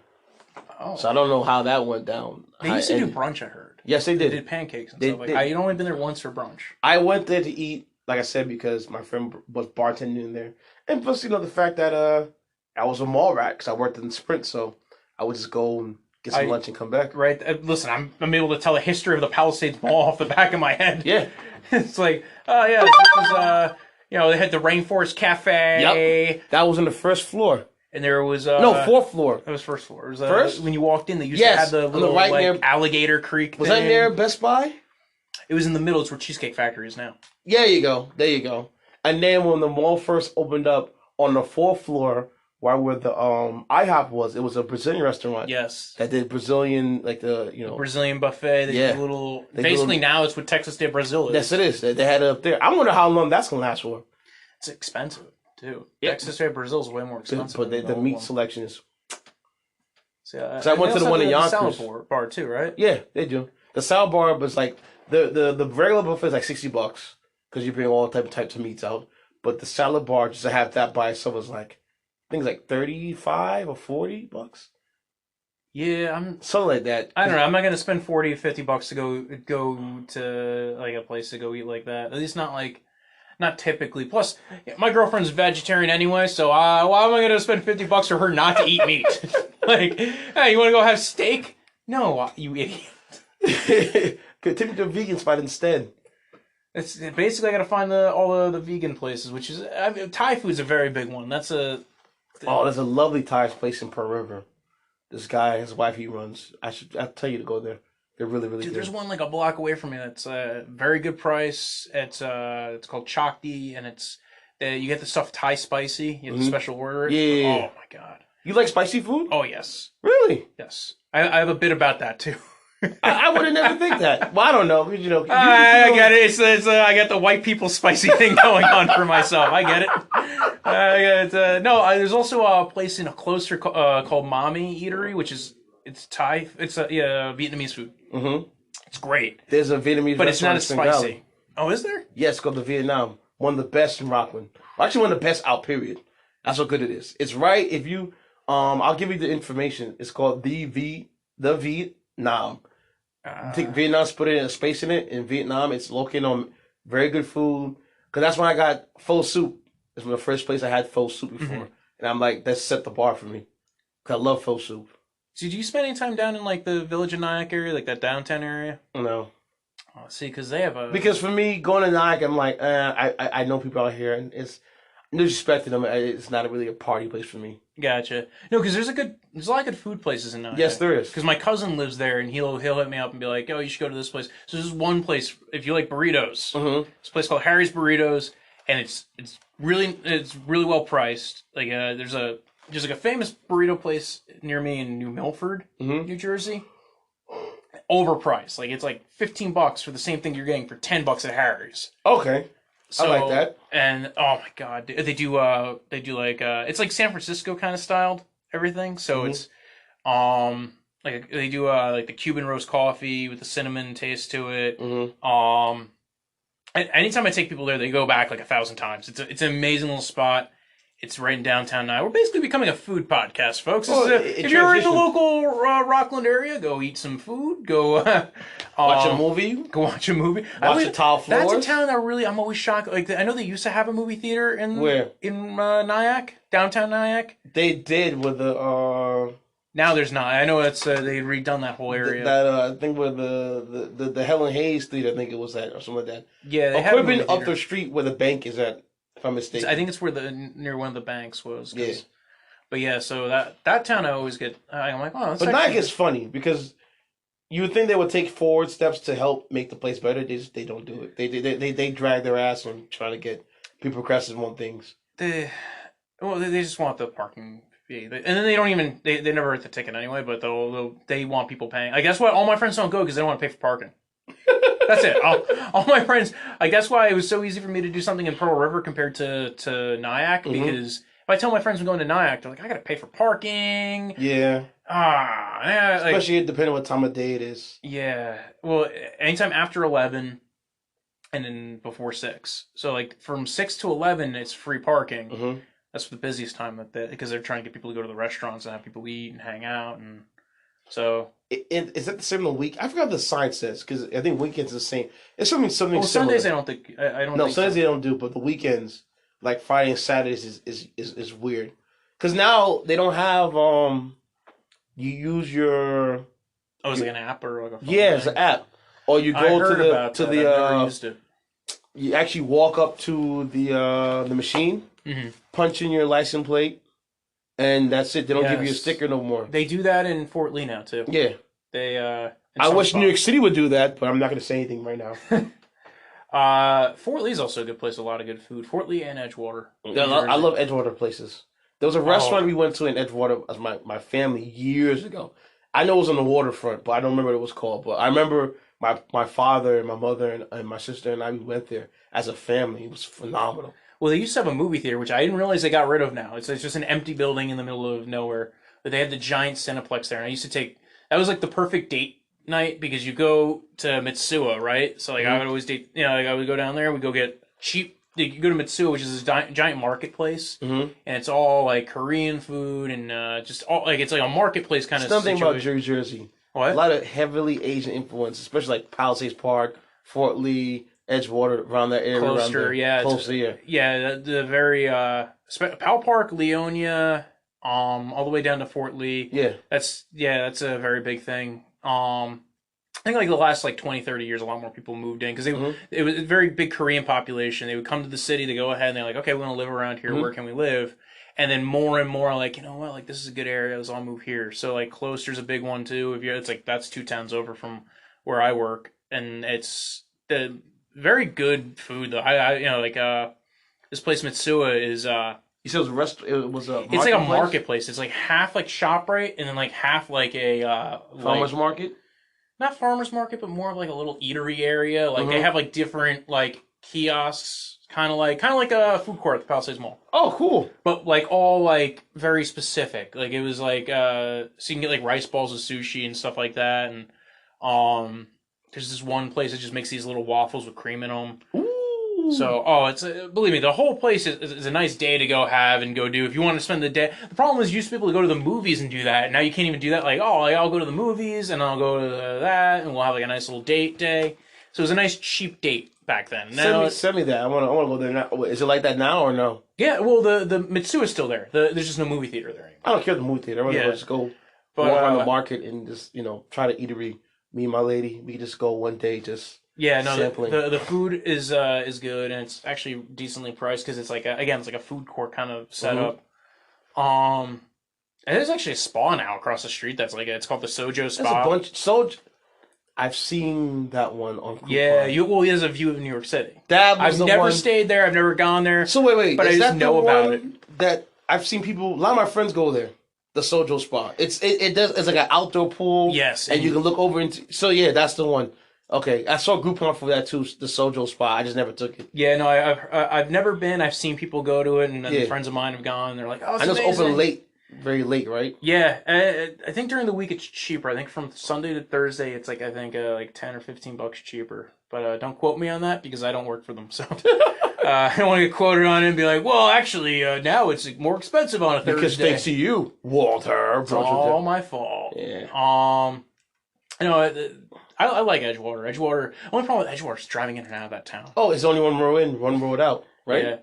Oh. So I don't know how that went down. They used to do brunch, I heard. Yes, they did. They did pancakes and stuff. I'd only been there once for brunch. I went there to eat, like I said, because my friend was bartending there. And plus, the fact that I was a mall rat because I worked in Sprint, so I would just go and get some lunch and come back. Right. Listen, I'm able to tell the history of the Palisades Mall off the back of my head. Yeah. It's like, this was, they had the Rainforest Cafe. Yep. That was on the first floor. And there was... fourth floor. That was first floor. It was, first? When you walked in, they used to have the little alligator creek Was that near Best Buy? It was in the middle. It's where Cheesecake Factory is now. Yeah, there you go. And then when the mall first opened up on the fourth floor, where the IHOP was, it was a Brazilian restaurant. Yes. That did Brazilian, like the Brazilian buffet. They did basically now it's what Texas de Brazil is. Yes, it is. They had it up there. I wonder how long that's going to last for. It's expensive, too. Yeah. Texas de Brazil is way more expensive. But the meat selection is... So I went to the one in Yonkers. Salad bar, too, right? Yeah, they do. The salad bar was like... The regular buffet is like $60 because you bring all types of meats out. But the salad bar, just to have that by itself was like... I think it's like $35 or $40. Yeah, something like that. I don't know. I'm not gonna spend $40 or $50 to go to like a place to go eat like that. At least not typically. Plus, my girlfriend's vegetarian anyway, so why am I gonna spend $50 for her not to eat meat? Like, hey, you want to go have steak? No, you idiot. Could take me to a vegan spot instead. It's basically I gotta find all the vegan places, which is Thai food's a very big one. That's a there's a lovely Thai place in Pearl River. This guy, his wife, he runs. I'll tell you to go there. They're really, really good. There's one like a block away from me that's a very good price. It's called Chakti, and you get the stuff Thai spicy. You have to special order it. Yeah. Oh my god. You like spicy food? Oh yes. Really? Yes. I have a bit about that too. I would have never think that. Well, I don't know. I get it. I got the white people spicy thing going on for myself. I get it. There's also a place in a closer called Mommy Eatery, which it's Thai. It's Vietnamese food. Mm-hmm. It's great. There's a Vietnamese, but it's not as spicy. Valley. Oh, is there? Yes, it's called the Vietnam. One of the best in Rockland. Actually, one of the best out. Period. That's how good it is. It's right. If you I'll give you the information. It's called the Vietnam. I think Vietnam's put it in a space in it. In Vietnam, it's located on very good food. Because that's when I got pho soup. It's the first place I had pho soup before. Mm-hmm. And I'm like, that set the bar for me. Because I love pho soup. Did you spend any time down in like the Village of Nyack area, like that downtown area? No. Oh, see, because they have Because for me, going to Nyack, I'm like, I know people out here, and it's no disrespect to them. It's not really a party place for me. Gotcha. No, because there's a lot of good food places in Nyack. Yes, there is. Because my cousin lives there, and he'll hit me up and be like, "Oh, you should go to this place." So there's one place if you like burritos. Mm-hmm. It's a place called Harry's Burritos, and it's really well priced. Like there's a famous burrito place near me in New Milford, New Jersey. Overpriced, like it's like $15 for the same thing you're getting for $10 at Harry's. Okay. So, I like that. And oh my god, they do like it's like San Francisco kind of styled everything. So it's like they do like the Cuban roast coffee with the cinnamon taste to it. Mm-hmm. Anytime I take people there, they go back like 1,000 times. It's an amazing little spot. It's right in downtown now. We're basically becoming a food podcast, folks. If you're in the local Rockland area, go eat some food. Go watch a movie. Go watch a movie. Watch the tile floors. That's a town that I'm always shocked. Like I know they used to have a movie theater in Nyack, downtown Nyack. They did with the. Now there's not. I know it's they redone that whole area. I think where the Helen Hayes Theater, I think it was that or something like that. Yeah, they could have been up the street where the bank is at. If I'm mistaken. I think it's where near one of the banks was. Yeah. But yeah, so that town I always get. I'm like, oh. But Nyack is funny because you would think they would take forward steps to help make the place better. They don't do it. They drag their ass and try to get people procrastinate on things? They just want the parking fee, and then they don't even they never hit the ticket anyway. But they want people paying. I guess what all my friends don't go because they don't want to pay for parking. That's it. All my friends. I guess why it was so easy for me to do something in Pearl River compared to Nyack because if I tell my friends I'm going to Nyack, they're like, I got to pay for parking. Yeah. Especially depending on what time of day it is. Yeah. Well, anytime after 11 and then before 6. So, like, from 6 to 11, it's free parking. Mm-hmm. That's the busiest time because they're trying to get people to go to the restaurants and have people eat and hang out. And so... Is that the same on the week? I forgot what the sign says because I think weekends is the same. It's something well, similar. Sundays I don't think... I don't No, think Sundays so. they don't do, but the weekends, like Friday and Saturdays is weird. Because now they don't have... You use your... Oh, is it like an app or like a phone Yeah, it's an app. Or you go to the you actually walk up to the machine, punch in your license plate, and that's it. They don't give you a sticker no more. They do that in Fort Lee now too. Yeah. They I wish New York City would do that, but I'm not going to say anything right now. Fort Lee's also a good place. A lot of good food. Fort Lee and Edgewater. I love Edgewater places. There was a restaurant we went to in Edgewater as my family years ago. I know it was on the waterfront, but I don't remember what it was called. But I remember my father and my mother and my sister and I, we went there as a family. It was phenomenal. Well, they used to have a movie theater, which I didn't realize they got rid of now. It's just an empty building in the middle of nowhere. But they had the giant Cineplex there. And I used to take... That was like the perfect date night because you go to Mitsuwa, right? So, like, I would always date... You know, like, I would go down there and we'd go get cheap... You go to Mitsuwa, which is this giant marketplace. And it's all, like, Korean food and just all... Like, it's like a marketplace kind of situation. Something about Jersey. What? A lot of heavily Asian influence, especially like Palisades Park, Fort Lee, Edgewater, around that area. Closter, yeah. Closter, yeah. Yeah, the very... Powell Park, Leonia, all the way down to Fort Lee. Yeah. That's a very big thing. I think like the last like 20, 30 years, a lot more people moved in because it was a very big Korean population. They would come to the city, they go ahead and they're like, okay, we want to live around here. Where can we live? And then more and more like, you know what, like this is a good area. Let's all move here. So like Closter's a big one too. It's like that's 2 towns over from where I work, and it's the very good food though. This place Mitsuwa is You said it was a it's like a marketplace. It's like half like ShopRite and then like half like a farmer's market. Not farmer's market, but more of like a little eatery area. Like they have like different like kiosks, kind of like a food court at the Palisades Mall. Oh, cool! But like all like very specific. Like it was like so you can get like rice balls of sushi and stuff like that. And there's this one place that just makes these little waffles with cream in them. Ooh. So it's believe me, the whole place is a nice day to go have and go do if you want to spend the day. The problem is you used to be able to go to the movies and do that. Now you can't even do that. Like I'll go to the movies and I'll go to that and we'll have like a nice little date day. So it was a nice cheap date back then. Now, send me that. I want to go there now. Is it like that now or no? Yeah, well the Mitsuwa is still there. There's just no movie theater there anymore. I don't care the movie theater. I want to just go walk around the market and just try to eatery. Me and my lady, we just go one day just. Yeah, no, the food is good and it's actually decently priced because it's like it's like a food court kind of setup. And there's actually a spa now across the street that's like it's called the Sojo Spa. There's a bunch Sojo. I've seen that one on Groupon. Yeah, he has a view of New York City. I've never stayed there. I've never gone there. So wait, but I just know about it. That I've seen people. A lot of my friends go there. The Sojo Spa. It's like an outdoor pool. Yes, and you can look over into. So yeah, that's the one. Okay, I saw Groupon for that too. The Sojo Spa. I just never took it. Yeah, no, I've never been. I've seen people go to it, and friends of mine have gone. And they're like, "Oh, it's amazing." It's open late. Very late, right? Yeah, I think during the week it's cheaper. I think from Sunday to Thursday it's like like $10 or $15 cheaper. But don't quote me on that because I don't work for them. So I don't want to get quoted on it and be like, well, actually now it's more expensive on a Thursday. Because thanks to you, Walter. It's all my fault. Yeah. I like Edgewater. Edgewater. Only problem with Edgewater is driving in and out of that town. Oh, it's only one road in, one road out, right? Yeah.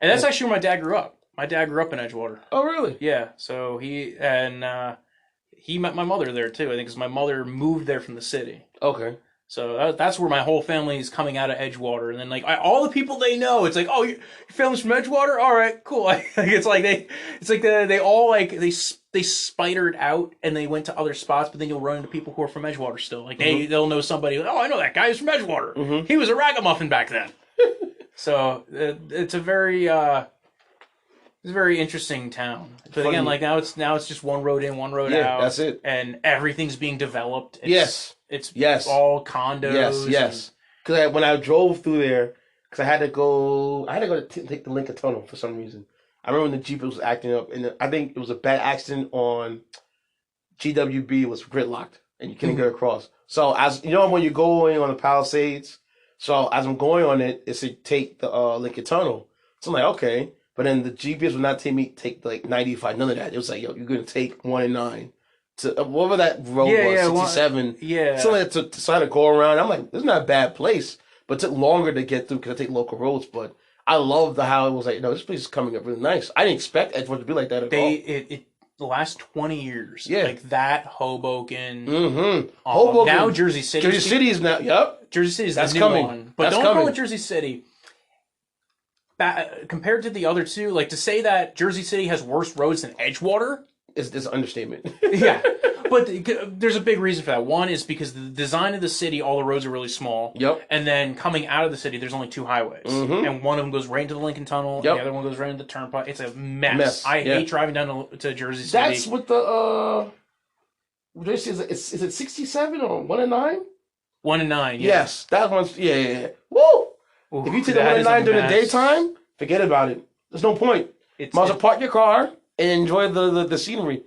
And that's actually where my dad grew up. My dad grew up in Edgewater. Oh, really? Yeah. So he met my mother there too. I think because my mother moved there from the city. Okay. So that's where my whole family is coming out of Edgewater, and then like all the people they know, it's like, oh, your family's from Edgewater. All right, cool. They all they spidered out and they went to other spots, but then you'll run into people who are from Edgewater still. Like they'll know somebody. Oh, I know that guy who's from Edgewater. Mm-hmm. He was a ragamuffin back then. So it's a very interesting town. But again, like now it's just one road in, one road out. That's it. And everything's being developed. It's all condos. Yes. Because when I drove through there, because I had to go to take the Lincoln Tunnel for some reason. I remember when the Jeep was acting up, and I think it was a bad accident on GWB. It was gridlocked, and you couldn't get across. So as you know, when you're going on the Palisades, so as I'm going on it, it said take the Lincoln Tunnel. So I'm like, okay. But then the GPS would not take like 95, none of that. It was like, yo, you're going to take 1 and 9 to whatever that road was, 67. So I had to go around. I'm like, this is not a bad place. But it took longer to get through because I take local roads. But I loved how it was like, no, this place is coming up really nice. I didn't expect Edgewood to be like that at all. The last 20 years, like that, Hoboken, Hoboken, now Jersey City. Jersey City is now, yep. Jersey City is That's the new coming. one. But That's don't coming. go with Jersey City. Compared to the other two, like to say that Jersey City has worse roads than Edgewater is an understatement. Yeah, but there's a big reason for that. One is because the design of the city, all the roads are really small. Yep. And then coming out of the city, there's only 2 highways, and one of them goes right into the Lincoln Tunnel, and the other one goes right into the Turnpike. It's a mess. I hate driving down to Jersey City. That's what the is it 67 or 1 and 9? 1 and 9. Yeah. Yes, that one's Woo! Ooh, if you take the 1 and 9 during the daytime, forget about it. There's no point. Might as well park your car and enjoy the scenery,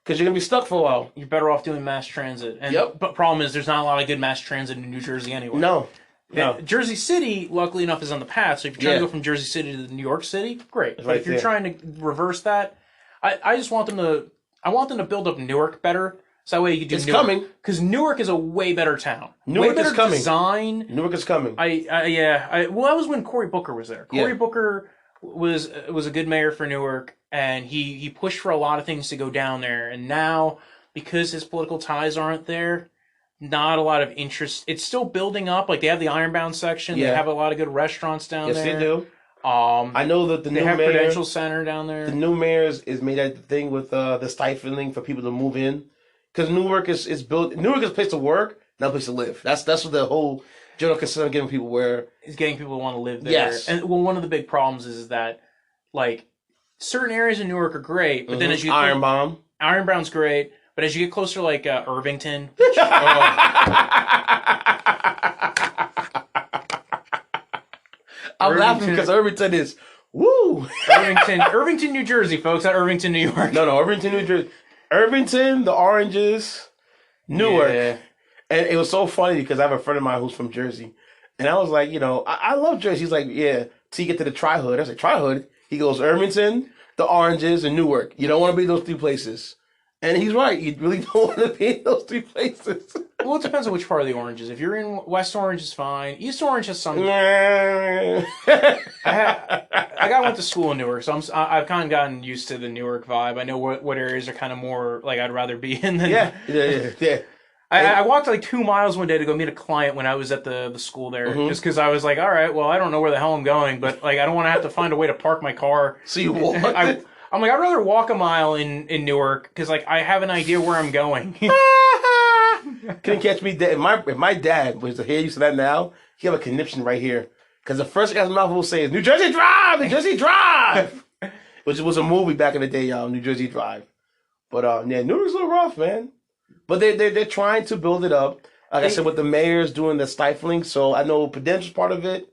because you're gonna be stuck for a while. You're better off doing mass transit. And but problem is, there's not a lot of good mass transit in New Jersey anyway. No. Jersey City, luckily enough, is on the path. So if you're trying to go from Jersey City to New York City, great. But if you're trying to reverse that, I just want them to. I want them to build up Newark better. So that way you can do It's Newark. coming. Because Newark is a way better town. Newark way better is coming. Design. Newark is coming. Well, that was when Cory Booker was there. Cory Booker was a good mayor for Newark, and he pushed for a lot of things to go down there. And now, because his political ties aren't there, not a lot of interest. It's still building up. Like they have the Ironbound section. They have a lot of good restaurants down there. Yes, they do. I know that the new mayor, Prudential Center down there. The new mayor is made that thing with the stifling for people to move in. Because Newark is built. Newark is a place to work, not a place to live. That's what the whole general concern of getting people is getting people to want to live there. Yes. And one of the big problems is that like certain areas in Newark are great, but then as you Ironbound's great, but as you get closer to like Irvington, I'm laughing because Irvington is woo. Irvington, New Jersey, folks, not Irvington, New York. No, Irvington, New Jersey. Irvington, the Oranges, Newark. Yeah. And it was so funny because I have a friend of mine who's from Jersey. And I was like, I love Jersey. He's like, yeah, till you get to the Tri-Hood. I was like, Tri-Hood? He goes, Irvington, the Oranges, and Newark. You don't want to be in those 3 places. And he's right. You really don't want to be in those 3 places. Well, it depends on which part of the Oranges. If you're in West Orange, it's fine. East Orange has some. I went to school in Newark, so I've kind of gotten used to the Newark vibe. I know what areas are kind of more like I'd rather be in than. Yeah. I walked like 2 miles one day to go meet a client when I was at the school there, just because I was like, all right, well, I don't know where the hell I'm going, but like I don't want to have to find a way to park my car. So you walked. I'm like, I'd rather walk a mile in Newark because like I have an idea where I'm going. Couldn't catch me dead. If my dad was to hear you say that now, he have a conniption right here. Because the first thing his mouth will say is, New Jersey Drive! New Jersey Drive! Which was a movie back in the day, y'all, New Jersey Drive. But Newark's a little rough, man. But they're trying to build it up. Like I said, with the mayors doing the stifling, so I know Prudential's part of it.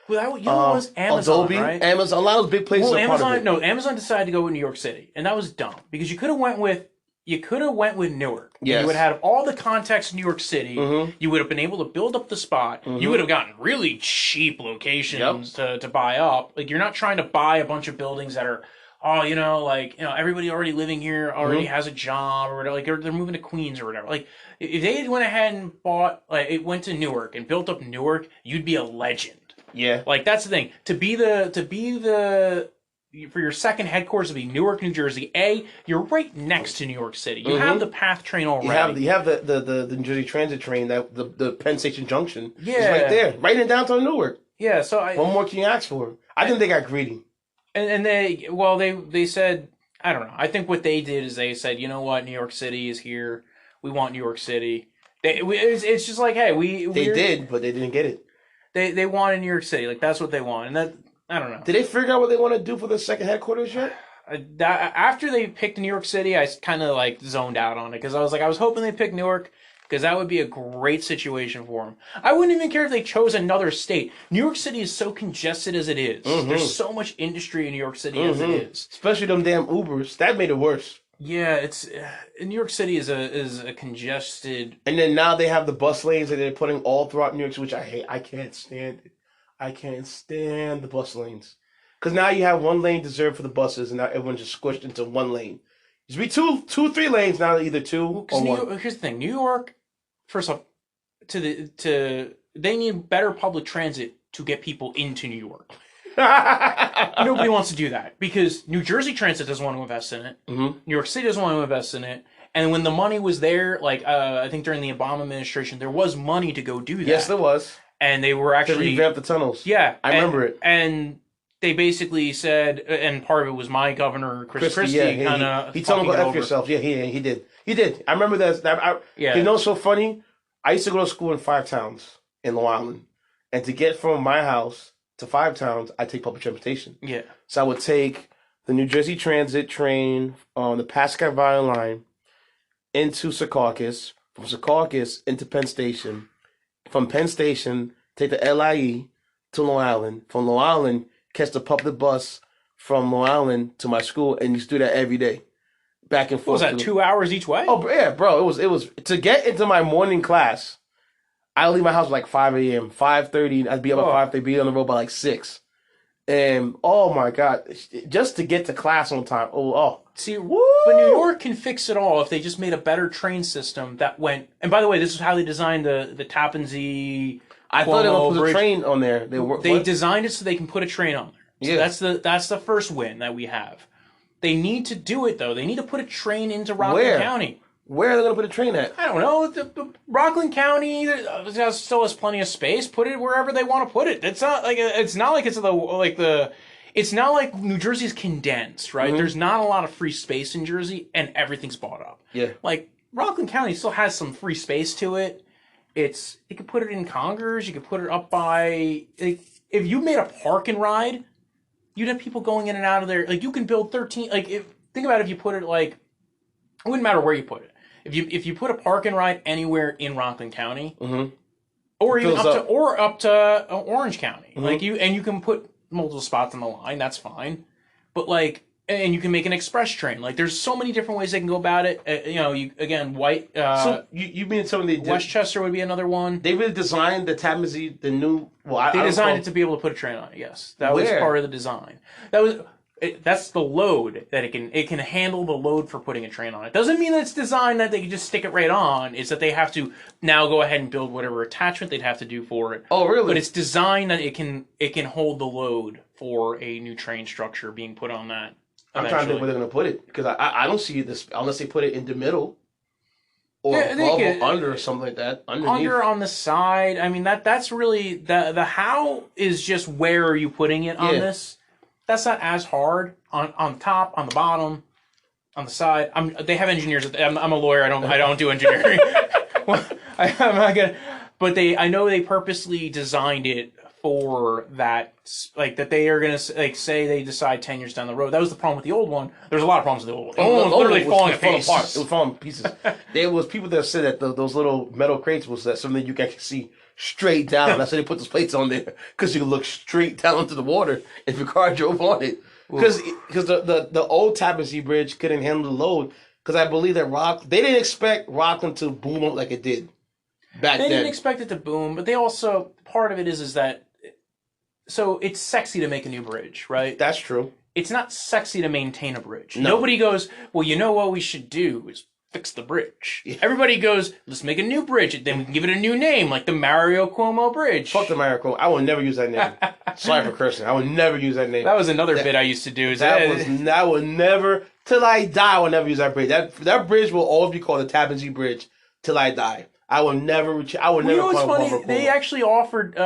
Well, what was Amazon, Adobe, right? Amazon, a lot of those big places are part of it. Amazon decided to go with New York City, and that was dumb because you could have went with Newark. Yes. You would have had all the context in New York City. You would have been able to build up the spot. You would have gotten really cheap locations to buy up. Like you're not trying to buy a bunch of buildings that are, everybody already living here already has a job or whatever. Like they're moving to Queens or whatever. Like if they went ahead and bought, like it went to Newark and built up Newark, you'd be a legend. Yeah. Like that's the thing. To be the for your second headquarters to be Newark, New Jersey. You're right next to New York City. You have the PATH train already. You have the New Jersey Transit train, that the Penn Station Junction. Yeah. It's right there, right in downtown Newark. Yeah. So what more can you ask for? I think they got greedy. And they said, I don't know. I think what they did is they said, you know what, New York City is here. We want New York City. It's just like, hey, they did, but they didn't get it. They want in New York City. Like, that's what they want. And that, I don't know. Did they figure out what they want to do for the second headquarters yet? After they picked New York City, I kind of like zoned out on it because I was hoping they picked Newark because that would be a great situation for them. I wouldn't even care if they chose another state. New York City is so congested as it is. Mm-hmm. There's so much industry in New York City as it is, especially them damn Ubers. That made it worse. Yeah, it's New York City is a congested. And then now they have the bus lanes that they're putting all throughout New York, which I hate. I can't stand it. I can't stand the bus lanes. Because now you have one lane reserved for the buses, and now everyone's just squished into one lane. Used to be two, 3 lanes, now either 2 or 1. Here's the thing: New York, first off, they need better public transit to get people into New York. Nobody wants to do that because New Jersey Transit doesn't want to invest in it. Mm-hmm. New York City doesn't want to invest in it. And when the money was there, like I think during the Obama administration, there was money to go do that. Yes, there was. And they were actually to revamp the tunnels. Yeah, I remember it. And they basically said, and part of it was my governor Chris Christie kind of. He told me go F yourself. Yeah, he did. I remember that. You know, what's so funny. I used to go to school in 5 towns in Long Island, and to get from my house to 5 towns, I take public transportation. Yeah. So I would take the New Jersey Transit train on the Pascagoula Valley line into Secaucus, from Secaucus into Penn Station, from Penn Station take the LIE to Long Island, from Long Island catch the public bus from Long Island to my school, and you do that every day, back and forth. What was that 2 hours each way? Oh yeah, bro. It was to get into my morning class. I leave my house at like 5 a.m., 5:30. I'd be up at 5:30, be on the road by like 6. And oh my God, just to get to class on time. See, woo! But New York can fix it all if they just made a better train system that went. And by the way, this is how they designed the Tappan Zee. I thought they were going to put a train on there. They designed it so they can put a train on there. So yeah. That's the first win that we have. They need to do it though. They need to put a train into Rockland County. Where are they going to put a train at? I don't know. The Rockland County still has plenty of space. Put it wherever they want to put it. It's not like it's not like New Jersey's condensed, right? Mm-hmm. There's not a lot of free space in Jersey, and everything's bought up. Yeah. Like Rockland County still has some free space to it. You could put it in Congers. You could put it up by. If you made a park and ride, you'd have people going in and out of there. Like you can build 13. Think about if you put it like. It wouldn't matter where you put it. If you put a park and ride anywhere in Rockland County, mm-hmm. or even up to Orange County, mm-hmm. You can put multiple spots on the line, that's fine. But and you can make an express train. Like there's so many different ways they can go about it. So you mean some of the Westchester would be another one. They really designed the Tappan Zee, the new. Well, they designed it to be able to put a train on it. Yes, that was part of the design. That's the load that it can handle the load for putting a train on it. Doesn't mean that it's designed that they can just stick it right on. It's that they have to now go ahead and build whatever attachment they'd have to do for it. Oh, really? But it's designed that it can hold the load for a new train structure being put on that. I'm trying to think where they're going to put it because I don't see this unless they put it in the middle or above or under or something like that. Underneath. Under on the side. I mean that's really the how is just where are you putting it on this. That's not as hard on top, on the bottom, on the side. They have engineers. I'm a lawyer. I don't do engineering. I'm not gonna. But I know they purposely designed it for that. Like that they are gonna say they decide 10 years down the road. That was the problem with the old one. There's a lot of problems with the old one. It was literally falling apart. It was falling to pieces. There was people that said that those little metal crates was something you can actually see straight down. That's why they put those plates on there because you can look straight down into the water if your car drove on it. Because the old Tappan Zee Bridge couldn't handle the load. Because I believe that they didn't expect Rockland to boom up like it did back then. They didn't expect it to boom, but they also part of it is that. So it's sexy to make a new bridge, right? That's true. It's not sexy to maintain a bridge. No. Nobody goes, well, you know what we should do is fix the bridge. Yeah. Everybody goes, let's make a new bridge. Then we can give it a new name, like the Mario Cuomo Bridge. Fuck the Mario Cuomo. I will never use that name. Sorry for cursing. I would never use that name. That was another bit I used to do. I would never, till I die, I will never use that bridge. That bridge will always be called the Tappan Zee Bridge till I die. I will never. You know what's funny? They actually offered.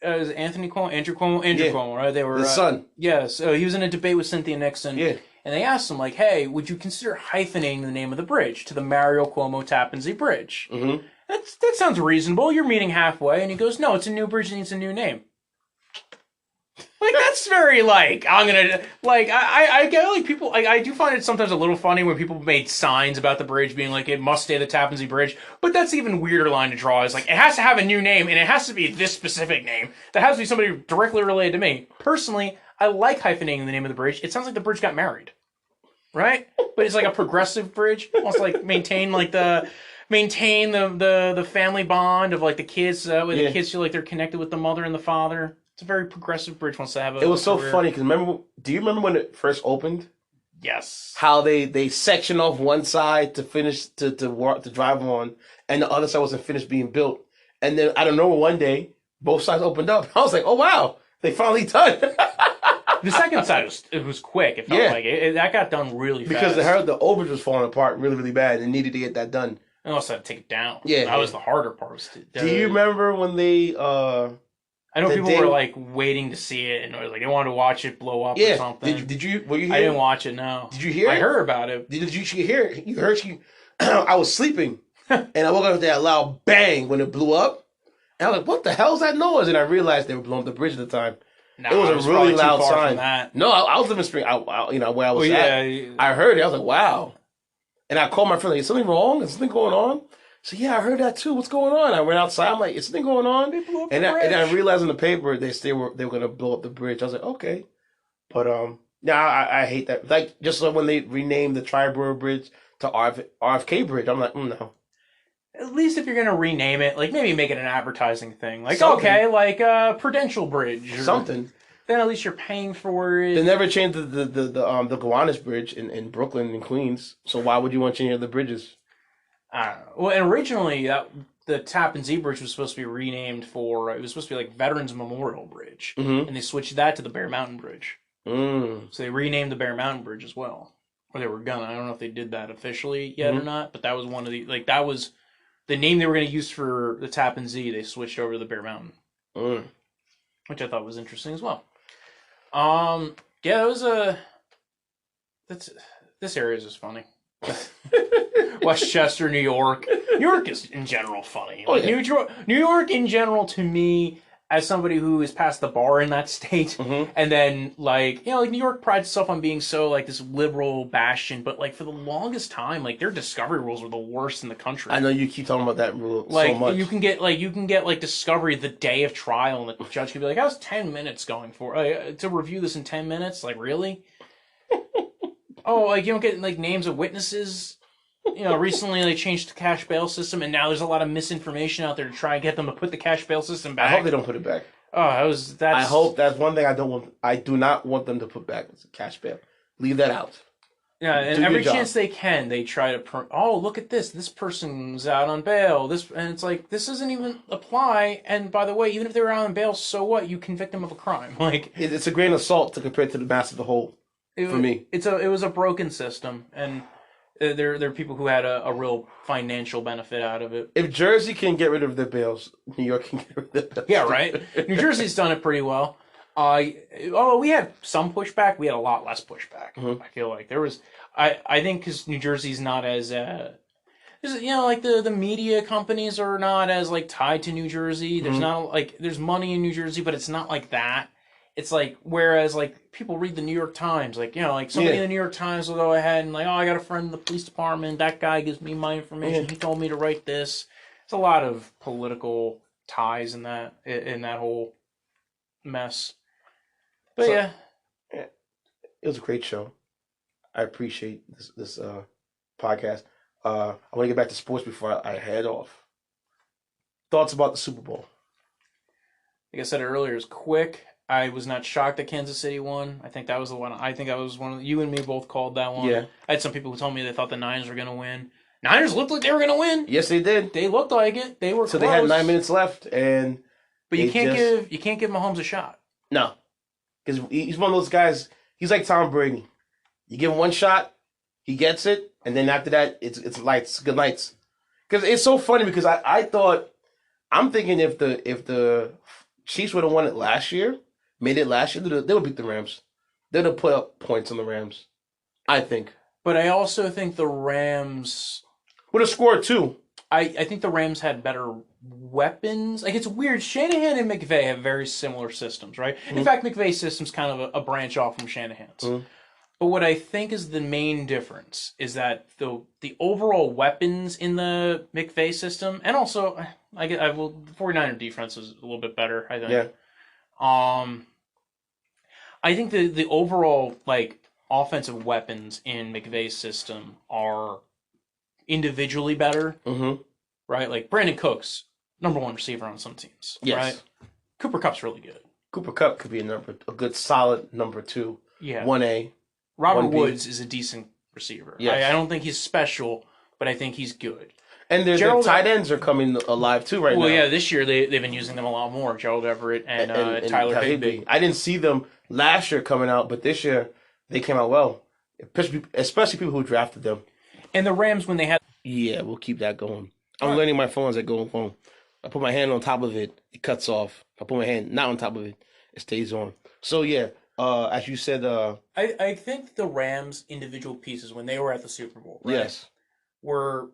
Is Andrew Cuomo, right? They were his son. Yes, he was in a debate with Cynthia Nixon. Yeah. And they asked him, like, hey, would you consider hyphenating the name of the bridge to the Mario Cuomo Tappan Zee Bridge? Mm-hmm. That sounds reasonable. You're meeting halfway. And he goes, no, it's a new bridge and needs a new name. Like, that's very, like, I'm gonna, like, I get, like, people, like, I do find it sometimes a little funny when people made signs about the bridge being like, it must stay the Tappan Zee Bridge, but that's even weirder line to draw, is like, it has to have a new name, and it has to be this specific name. That has to be somebody directly related to me. Personally, I like hyphenating the name of the bridge. It sounds like the bridge got married. Right? But it's like a progressive bridge. It wants to, like, maintain the family bond of, like, the kids, where the kids feel like they're connected with the mother and the father. It's a very progressive bridge. Wants to have a. It was so funny because do you remember when it first opened? Yes. How they section off one side to finish to drive on, and the other side wasn't finished being built. And then I don't know, one day both sides opened up. I was like, oh wow, they finally done. The second side was quick. It felt like that got done really fast because I heard the overbridge was falling apart really really bad and needed to get that done. And also had to take it down. Yeah, that was the harder part. Do you remember when they? I know people were like waiting to see it, and like they wanted to watch it blow up or something. Did you? Were you here? I didn't watch it. No. Did you hear? I heard about it. Did you hear it? You heard? I was sleeping, and I woke up with that loud bang when it blew up. And I was like, "What the hell is that noise?" And I realized they were blowing up the bridge at the time. No, it was a really loud sign. That. No, I was living spring. Where I was at. I heard it. I was like, "Wow!" And I called my friend. Like, is something wrong? Is something going on? So yeah, I heard that too. What's going on? I went outside. I'm like, is something going on? And I realized in the paper they were going to blow up the bridge. I was like, okay, but I hate that. Like just like when they renamed the Triborough Bridge to RFK Bridge, I'm like, no. At least if you're going to rename it, like maybe make it an advertising thing. Like something. Okay, like Prudential Bridge or something. Then at least you're paying for it. They never changed the Gowanus Bridge in Brooklyn and Queens. So why would you want to change the bridges? I don't know. Well, and originally the Tappan Zee Bridge was supposed to be renamed it was supposed to be like Veterans Memorial Bridge, and they switched that to the Bear Mountain Bridge. So they renamed the Bear Mountain Bridge as well, or they were gonna. I don't know if they did that officially yet or not, but that was one of the that was the name they were gonna use for the Tappan Zee. They switched over to the Bear Mountain, which I thought was interesting as well. This area is just funny. Westchester, New York. New York is in general funny. Like, New York in general, to me, as somebody who has passed the bar in that state, and then like New York prides itself on being so like this liberal bastion, but like for the longest time, like their discovery rules were the worst in the country. I know you keep talking about that rule like, so much. You can get discovery the day of trial, and the judge can be like, "How's 10 minutes going for to review this in 10 minutes?" Like, really? Oh, like you don't get like names of witnesses. Recently they changed the cash bail system, and now there's a lot of misinformation out there to try and get them to put the cash bail system back. I hope they don't put it back. I hope that's one thing I don't want. I do not want them to put back cash bail. Leave that out. Yeah, and every chance they can, they try to. Look at this. This person's out on bail. And it's like this doesn't even apply. And by the way, even if they were out on bail, so what? You convict them of a crime. Like it's a grain of salt to compare to the mass of the whole. For me, it was a broken system, and there are people who had a real financial benefit out of it. If Jersey can get rid of their bails, New York can get rid of their bails. Yeah, right. New Jersey's done it pretty well. We had some pushback. We had a lot less pushback. I feel like there was. I think because New Jersey's not as like the media companies are not as like tied to New Jersey. There's not like there's money in New Jersey, but it's not like that. It's like, whereas, like, people read the New York Times, like, like, somebody in the New York Times will go ahead and, like, I got a friend in the police department, that guy gives me my information, he told me to write this. It's a lot of political ties in that whole mess. But, it was a great show. I appreciate this podcast. I want to get back to sports before I head off. Thoughts about the Super Bowl? Like I said earlier, it's quick. I was not shocked that Kansas City won. I think that was the one. I think that was one of you and me both called that one. Yeah. I had some people who told me they thought the Niners were going to win. Niners looked like they were going to win. Yes, they did. They looked like it. They were so close. They had 9 minutes left, and but you can't give Mahomes a shot. No, because he's one of those guys. He's like Tom Brady. You give him one shot, he gets it, and then after that, it's lights, good nights. Because it's so funny because I'm thinking if the Chiefs would have won it last year. Made it last year, they would beat the Rams. They'd have put up points on the Rams, I think. But I also think the Rams would have scored too. I think the Rams had better weapons. Like, it's weird. Shanahan and McVay have very similar systems, right? Mm-hmm. In fact, McVay's system's kind of a branch off from Shanahan's. Mm-hmm. But what I think is the main difference is that the overall weapons in the McVay system, and also the 49er defense is a little bit better, I think. Yeah. I think the overall like offensive weapons in McVay's system are individually better, mm-hmm. right? Like Brandon Cooks, number one receiver on some teams, yes. right? Cooper Kupp's really good. Cooper Kupp could be a good solid number 2, yeah, 1A. Robert Woods is a decent receiver. Yes. I don't think he's special, but I think he's good. And the tight ends are coming alive too now. Well, yeah, this year they've been using them a lot more. Gerald Everett and Tyler Higbee. I didn't see them last year coming out, but this year they came out well, especially people who drafted them. And the Rams, when they had... Yeah, we'll keep that going. I'm learning my phone as I go home. I put my hand on top of it, it cuts off. If I put my hand not on top of it, it stays on. So, yeah, as you said... I think the Rams' individual pieces, when they were at the Super Bowl, right, yes, were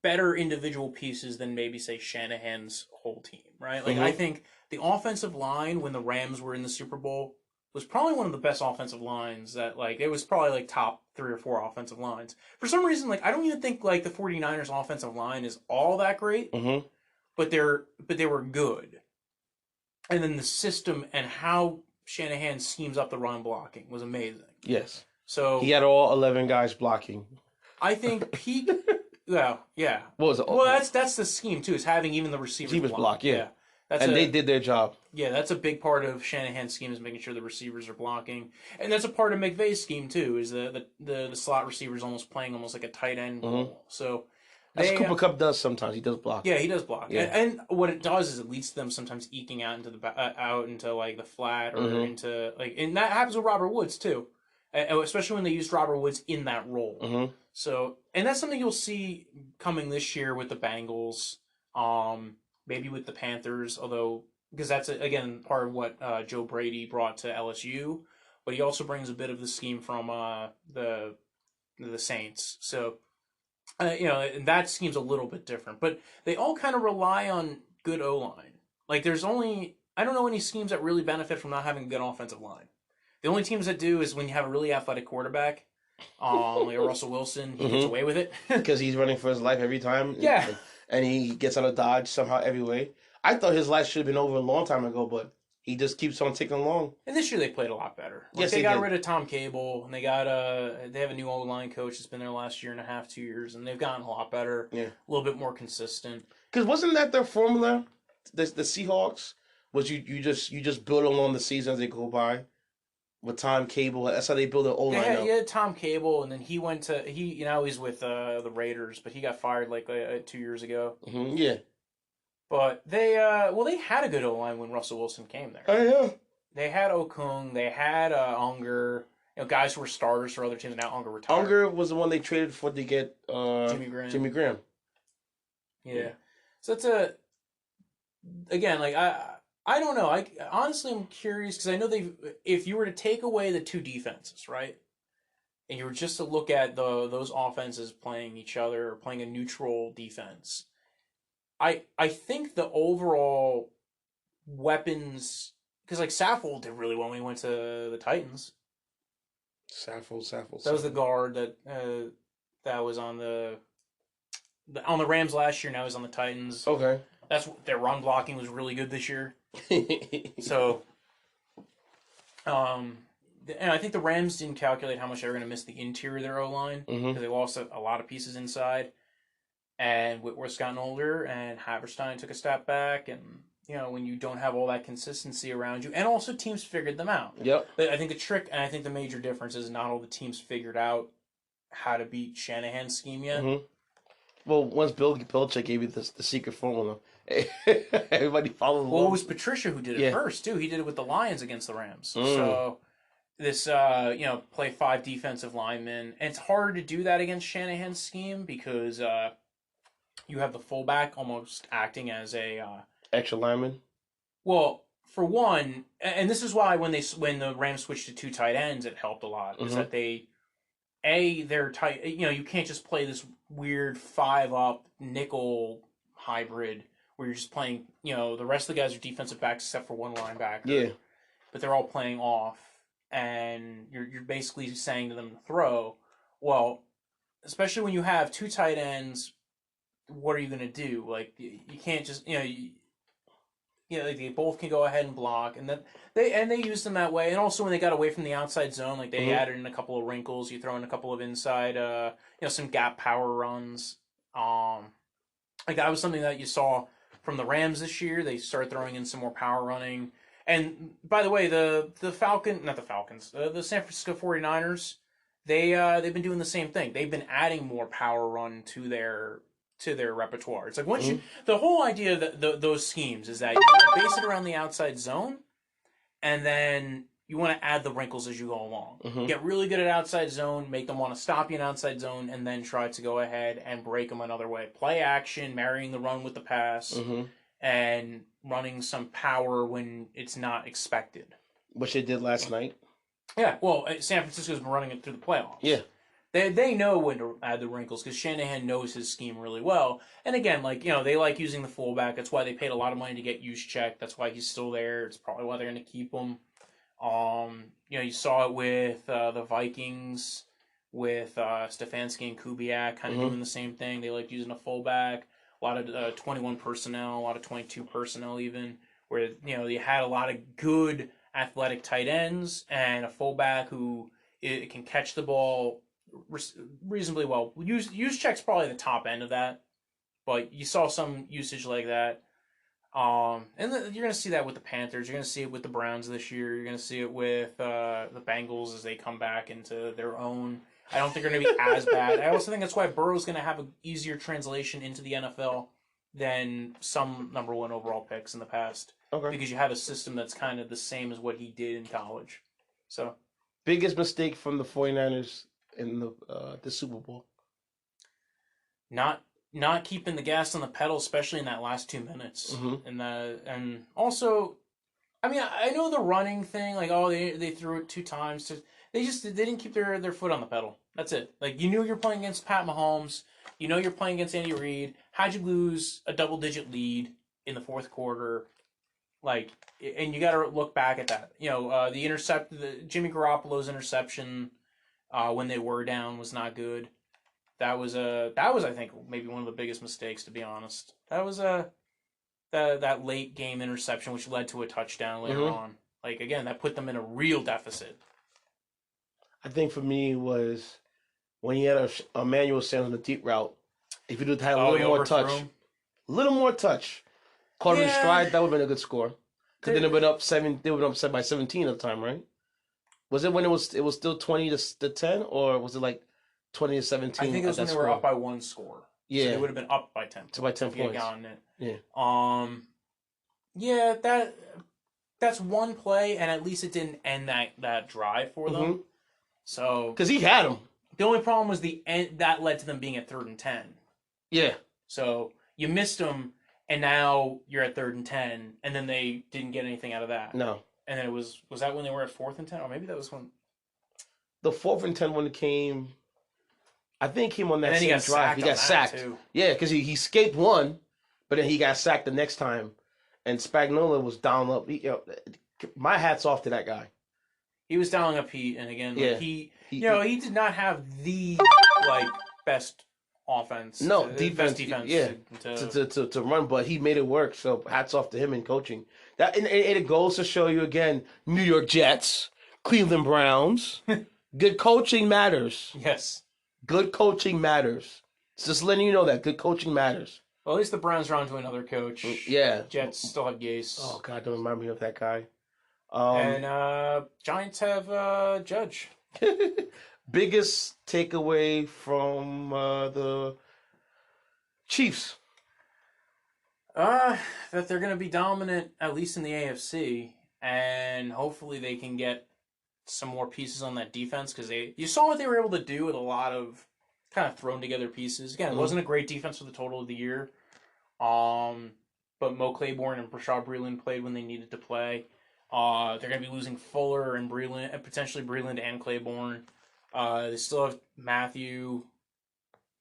better individual pieces than maybe, say, Shanahan's whole team, right? Like, mm-hmm. I think the offensive line, when the Rams were in the Super Bowl, was probably one of the best offensive lines that, like, it was probably, like, top 3 or 4 offensive lines. For some reason, like, I don't even think, like, the 49ers offensive line is all that great, mm-hmm. but they were good. And then the system and how Shanahan schemes up the run blocking was amazing. Yes. So he had all 11 guys blocking. I think peak... Well, yeah. What was it? Well, that's the scheme, too, is having even the receivers block. Yeah. They did their job. Yeah, that's a big part of Shanahan's scheme, is making sure the receivers are blocking. And that's a part of McVay's scheme, too, is the slot receivers almost playing almost like a tight end role. Mm-hmm. So as Cooper Kupp does sometimes. He does block. Yeah, he does block. Yeah. And what it does is it leads to them sometimes eking out into like the flat or mm-hmm. into like, and that happens with Robert Woods too, especially when they used Robert Woods in that role. Mm-hmm. So, and that's something you'll see coming this year with the Bengals, maybe with the Panthers, although because that's again part of what Joe Brady brought to LSU, but he also brings a bit of the scheme from the Saints. So. And that scheme's a little bit different, but they all kind of rely on good O-line. Like, I don't know any schemes that really benefit from not having a good offensive line. The only teams that do is when you have a really athletic quarterback, like Russell Wilson, he gets away with it. Because he's running for his life every time. Yeah. And he gets out of dodge somehow every way. I thought his life should have been over a long time ago, but he just keeps on ticking along. And this year they played a lot better. Like, yes, they got rid of Tom Cable, and they have a new O-line coach that's been there last year and a half, 2 years, and they've gotten a lot better. Yeah. A little bit more consistent. Because wasn't that their formula? The Seahawks was you just build along the season as they go by with Tom Cable. That's how they build their O-line up. Yeah, Tom Cable, and then he's with the Raiders, but he got fired like 2 years ago. Mm-hmm, yeah. But they had a good O-line when Russell Wilson came there. Oh, yeah. They had Okung, they had Unger, guys who were starters for other teams, and now Unger retired. Unger was the one they traded for to get Jimmy Graham. Yeah. So it's again, like, I don't know. Honestly, I'm curious, because I know if you were to take away the two defenses, right, and you were just to look at those offenses playing each other or playing a neutral defense, I think the overall weapons, because like Saffold did really well when he went to the Titans. Saffold. That was the guard that was on the Rams last year. Now he's on the Titans. Okay. Their run blocking was really good this year. So, and I think the Rams didn't calculate how much they were going to miss the interior of their O-line because they lost a lot of pieces inside. And Whitworth's gotten older, and Haverstein took a step back, and when you don't have all that consistency around you, and also teams figured them out. Yep. But I think the trick, and I think the major difference is not all the teams figured out how to beat Shanahan's scheme yet. Mm-hmm. Well, once Bill Belichick gave you the secret formula, everybody followed along. Well, it was Patricia who did it first too. He did it with the Lions against the Rams. So this, play 5 defensive linemen, and it's hard to do that against Shanahan's scheme because. You have the fullback almost acting as a extra lineman. Well, for one, and this is why when the Rams switched to 2 tight ends, it helped a lot. Is that they're tight. You can't just play this weird 5-up nickel hybrid where you're just playing. The rest of the guys are defensive backs except for one linebacker. Yeah. But they're all playing off, and you're basically saying to them to throw. Well, especially when you have 2 tight ends, what are you going to do? Like, you can't just like they both can go ahead and block, and then they used them that way. And also when they got away from the outside zone, like they added in a couple of wrinkles. You throw in a couple of inside, some gap power runs. Like that was something that you saw from the Rams this year. They started throwing in some more power running. And by the way, the San Francisco 49ers, they've been doing the same thing. They've been adding more power run to their repertoire. It's like the whole idea of those schemes is that you want to base it around the outside zone, and then you want to add the wrinkles as you go along. Get really good at outside zone, make them want to stop you in outside zone, and then try to go ahead and break them another way. Play action, marrying the run with the pass, and running some power when it's not expected. Which they did last night. Yeah, well, San Francisco's been running it through the playoffs. Yeah. They know when to add the wrinkles because Shanahan knows his scheme really well. And again, they like using the fullback. That's why they paid a lot of money to get Juszczyk. That's why he's still there. It's probably why they're going to keep him. You saw it with the Vikings, with Stefanski and Kubiak kind of doing the same thing. They like using a fullback. A lot of 21 personnel, a lot of 22 personnel even, where you had a lot of good athletic tight ends and a fullback who can catch the ball reasonably well. Juszczyk's probably the top end of that, but you saw some usage like that. You're going to see that with the Panthers. You're going to see it with the Browns this year. You're going to see it with the Bengals as they come back into their own. I don't think they're going to be as bad. I also think that's why Burrow's going to have an easier translation into the NFL than some number 1 overall picks in the past. Okay. Because you have a system that's kind of the same as what he did in college. So, biggest mistake from the 49ers in the Super Bowl? Not keeping the gas on the pedal, especially in that last 2 minutes. And also, I mean, I know the running thing, like, they threw it 2 times. They didn't keep their foot on the pedal. That's it. Like, you knew you're playing against Pat Mahomes. You know you're playing against Andy Reid. How'd you lose a double-digit lead in the fourth quarter? Like, and you got to look back at that. The Jimmy Garoppolo's interception when they were down was not good. That was I think maybe one of the biggest mistakes, to be honest. That was that late game interception which led to a touchdown later on. Like, again, that put them in a real deficit. I think for me was when you had Emmanuel Sanders on the deep route. If you had a little more touch, caught him in stride, that would have been a good score. Because then it would up 7. They would up by 17 at the time, right? Was it when it was still 20-10, or was it like 20-17? I think it was when they were up by 1 score. Yeah, so they would have been up by 10. So by 10 points. Gotten it. Yeah. Yeah, that's one play, and at least it didn't end that drive for them. So because he had him. The only problem was the end that led to them being at 3rd and 10. Yeah. So you missed them, and now you're at 3rd and 10, and then they didn't get anything out of that. No. And then it was that when they were at 4th and 10, or maybe that was when the 4th and 10 when it came. I think him on that same drive. He got sacked. Too. Yeah, because he escaped one, but then he got sacked the next time, and Spagnuolo was down up. My hat's off to that guy. He was dialing up heat, and again, he did not have the best offense. No, defense. Yeah, to run, but he made it work. So hats off to him in coaching. That and it goes to show you again, New York Jets, Cleveland Browns, good coaching matters. Yes, good coaching matters. It's just letting you know that good coaching matters. Well, at least the Browns are on to another coach. Yeah, Jets still have Gase. Oh God, don't remind me of that guy. And Giants have Judge. Biggest takeaway from the Chiefs? That they're going to be dominant, at least in the AFC, and hopefully they can get some more pieces on that defense, because you saw what they were able to do with a lot of kind of thrown together pieces. Again, it wasn't a great defense for the total of the year, but Mo Claiborne and Rashad Breeland played when they needed to play. They're going to be losing Fuller and Breeland, and potentially Breeland and Claiborne. They still have Matthew.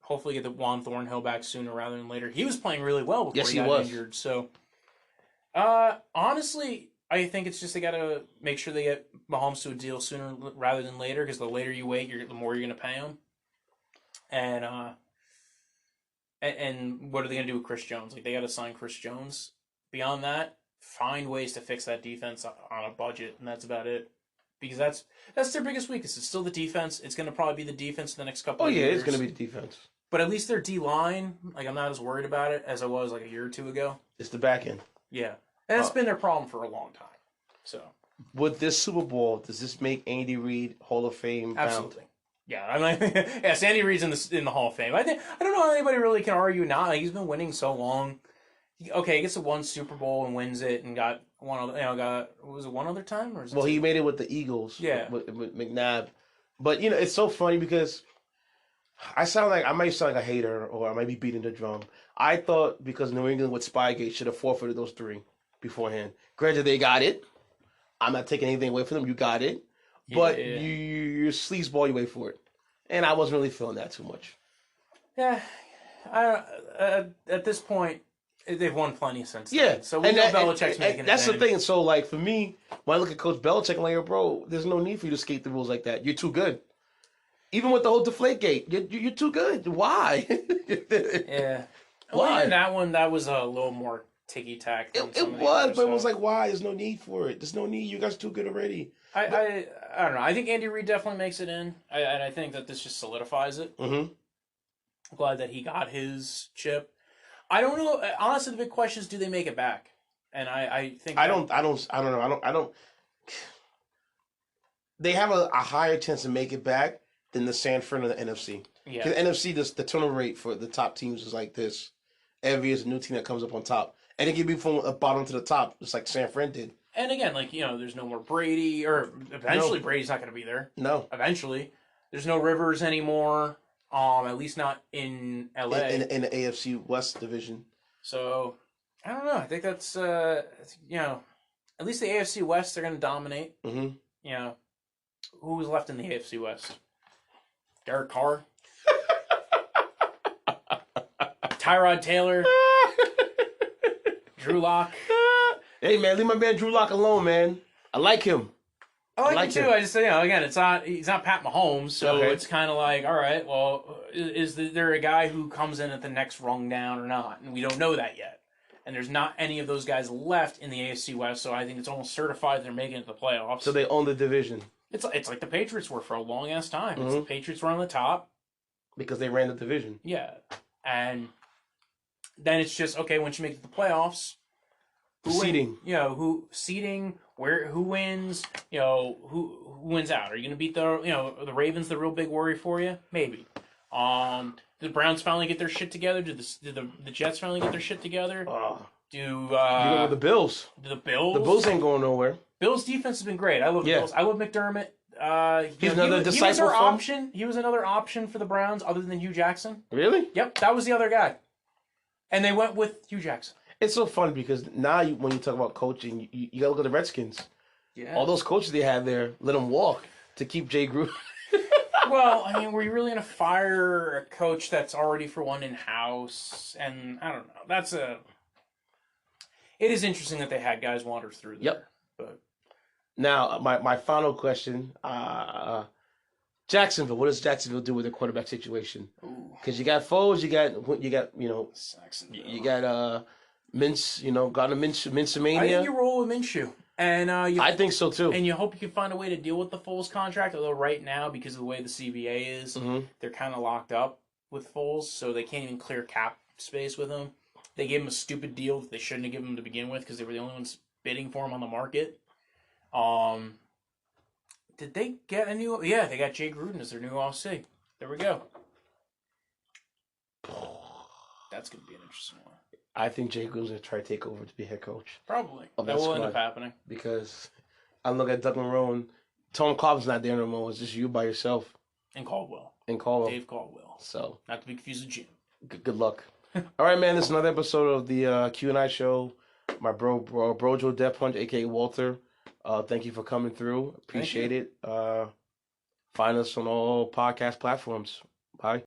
Hopefully get the Juan Thornhill back sooner rather than later. He was playing really well before he got injured. So, honestly, I think it's just they got to make sure they get Mahomes to a deal sooner rather than later, because the later you wait, the more you're going to pay him. And what are they going to do with Chris Jones? Like, they got to sign Chris Jones. Beyond that, find ways to fix that defense on a budget, and that's about it. Because that's their biggest weakness. It's still the defense. It's going to probably be the defense in the next couple of years. Oh, yeah, it's going to be the defense. But at least their D-line, like, I'm not as worried about it as I was, like, a year or two ago. It's the back end. Yeah. And that's been their problem for a long time. So, with this Super Bowl, does this make Andy Reid Hall of Fame bound? Absolutely. Yeah, I mean, yes, Andy Reid's in the Hall of Fame. I don't know how anybody really can argue not. Like, he's been winning so long. Okay, he gets to one Super Bowl and wins it, and got one other. Was it one other time? Or is it he made it with the Eagles. Yeah, with McNabb. But it's so funny because I might sound like a hater, or I might be beating the drum. I thought because New England with Spygate should have forfeited those 3 beforehand. Granted, they got it. I'm not taking anything away from them. You got it. But you sleazeball your way for it. And I wasn't really feeling that too much. Yeah. At this point, they've won plenty since then. Yeah. So we know Belichick's making it. That's the thing. So, like, for me, when I look at Coach Belichick, I'm like, bro, there's no need for you to skate the rules like that. You're too good. Even with the whole Deflategate, you're too good. Why? Yeah. Why? Well, that one, that was a little more ticky-tack. It was, but it was like, why? There's no need for it. There's no need. You guys are too good already. I don't know. I think Andy Reid definitely makes it in. And I think that this just solidifies it. Mm-hmm. I'm glad that he got his chip. I don't know. Honestly, the big question is, do they make it back? And I think I don't know. They have a higher chance to make it back than the San Fran or the NFC. Yeah. Because NFC, the turnover rate for the top teams is like this. Every year is a new team that comes up on top. And it can be from the bottom to the top, just like San Fran did. And again, like, there's no more Brady, or eventually Brady's not going to be there. No. Eventually. There's no Rivers anymore, at least not in LA. In the AFC West division. So, I don't know. I think that's, at least the AFC West, they're going to dominate. Mm-hmm. Who was left in the AFC West? Derek Carr? Tyrod Taylor? Drew Lock? Hey, man, leave my man Drew Lock alone, man. I like him. I like him too. I just say, again, he's not Pat Mahomes, so it's kind of like, all right, well, is there a guy who comes in at the next rung down or not? And we don't know that yet. And there's not any of those guys left in the AFC West, so I think it's almost certified they're making it to the playoffs. So they own the division. It's like the Patriots were for a long ass time. Mm-hmm. The Patriots were on the top because they ran the division. Yeah, and then it's just okay once you make it to the playoffs. Seeding. Seeding. Who wins? Who wins out? Are you going to beat the Ravens? The real big worry for you? Maybe. Did the Browns finally get their shit together? Did the Jets finally get their shit together? You go with the Bills. Do the Bills? The Bills ain't going nowhere. Bills' defense has been great. I love the Bills. I love McDermott. He's another disciple. He was their option. He was another option for the Browns other than Hugh Jackson. Really? Yep, that was the other guy. And they went with Hugh Jackson. It's so fun because now when you talk about coaching, you got to look at the Redskins. Yeah. All those coaches they had there, let them walk to keep Jay Gruden. Well, I mean, were you really going to fire a coach that's already for one in-house? And I don't know. It is interesting that they had guys wander through there. Yep. But now, my final question, Jacksonville. What does Jacksonville do with their quarterback situation? Because you got Foles, you got you got Mince, Gardner Minshew-mania. I think you roll with Minshew. And I think so too. And you hope you can find a way to deal with the Foles contract. Although right now, because of the way the CBA is, they're kind of locked up with Foles, so they can't even clear cap space with him. They gave him a stupid deal that they shouldn't have given him to begin with because they were the only ones bidding for him on the market. Did they get a new? Yeah, they got Jay Gruden as their new OC. There we go. That's going to be an interesting one. I think Jay Gruden's going to try to take over to be head coach. Probably. That will end up happening. Because I look at Doug Marrone. Tom Cobb's not there no more. It's just you by yourself. And Caldwell. Dave Caldwell. So. Not to be confused with Jim. Good luck. All right, man. This is another episode of the Q&I show. My bro Joe Death Punch, a.k.a. Walter. Thank you for coming through. Appreciate it. Find us on all podcast platforms. Bye.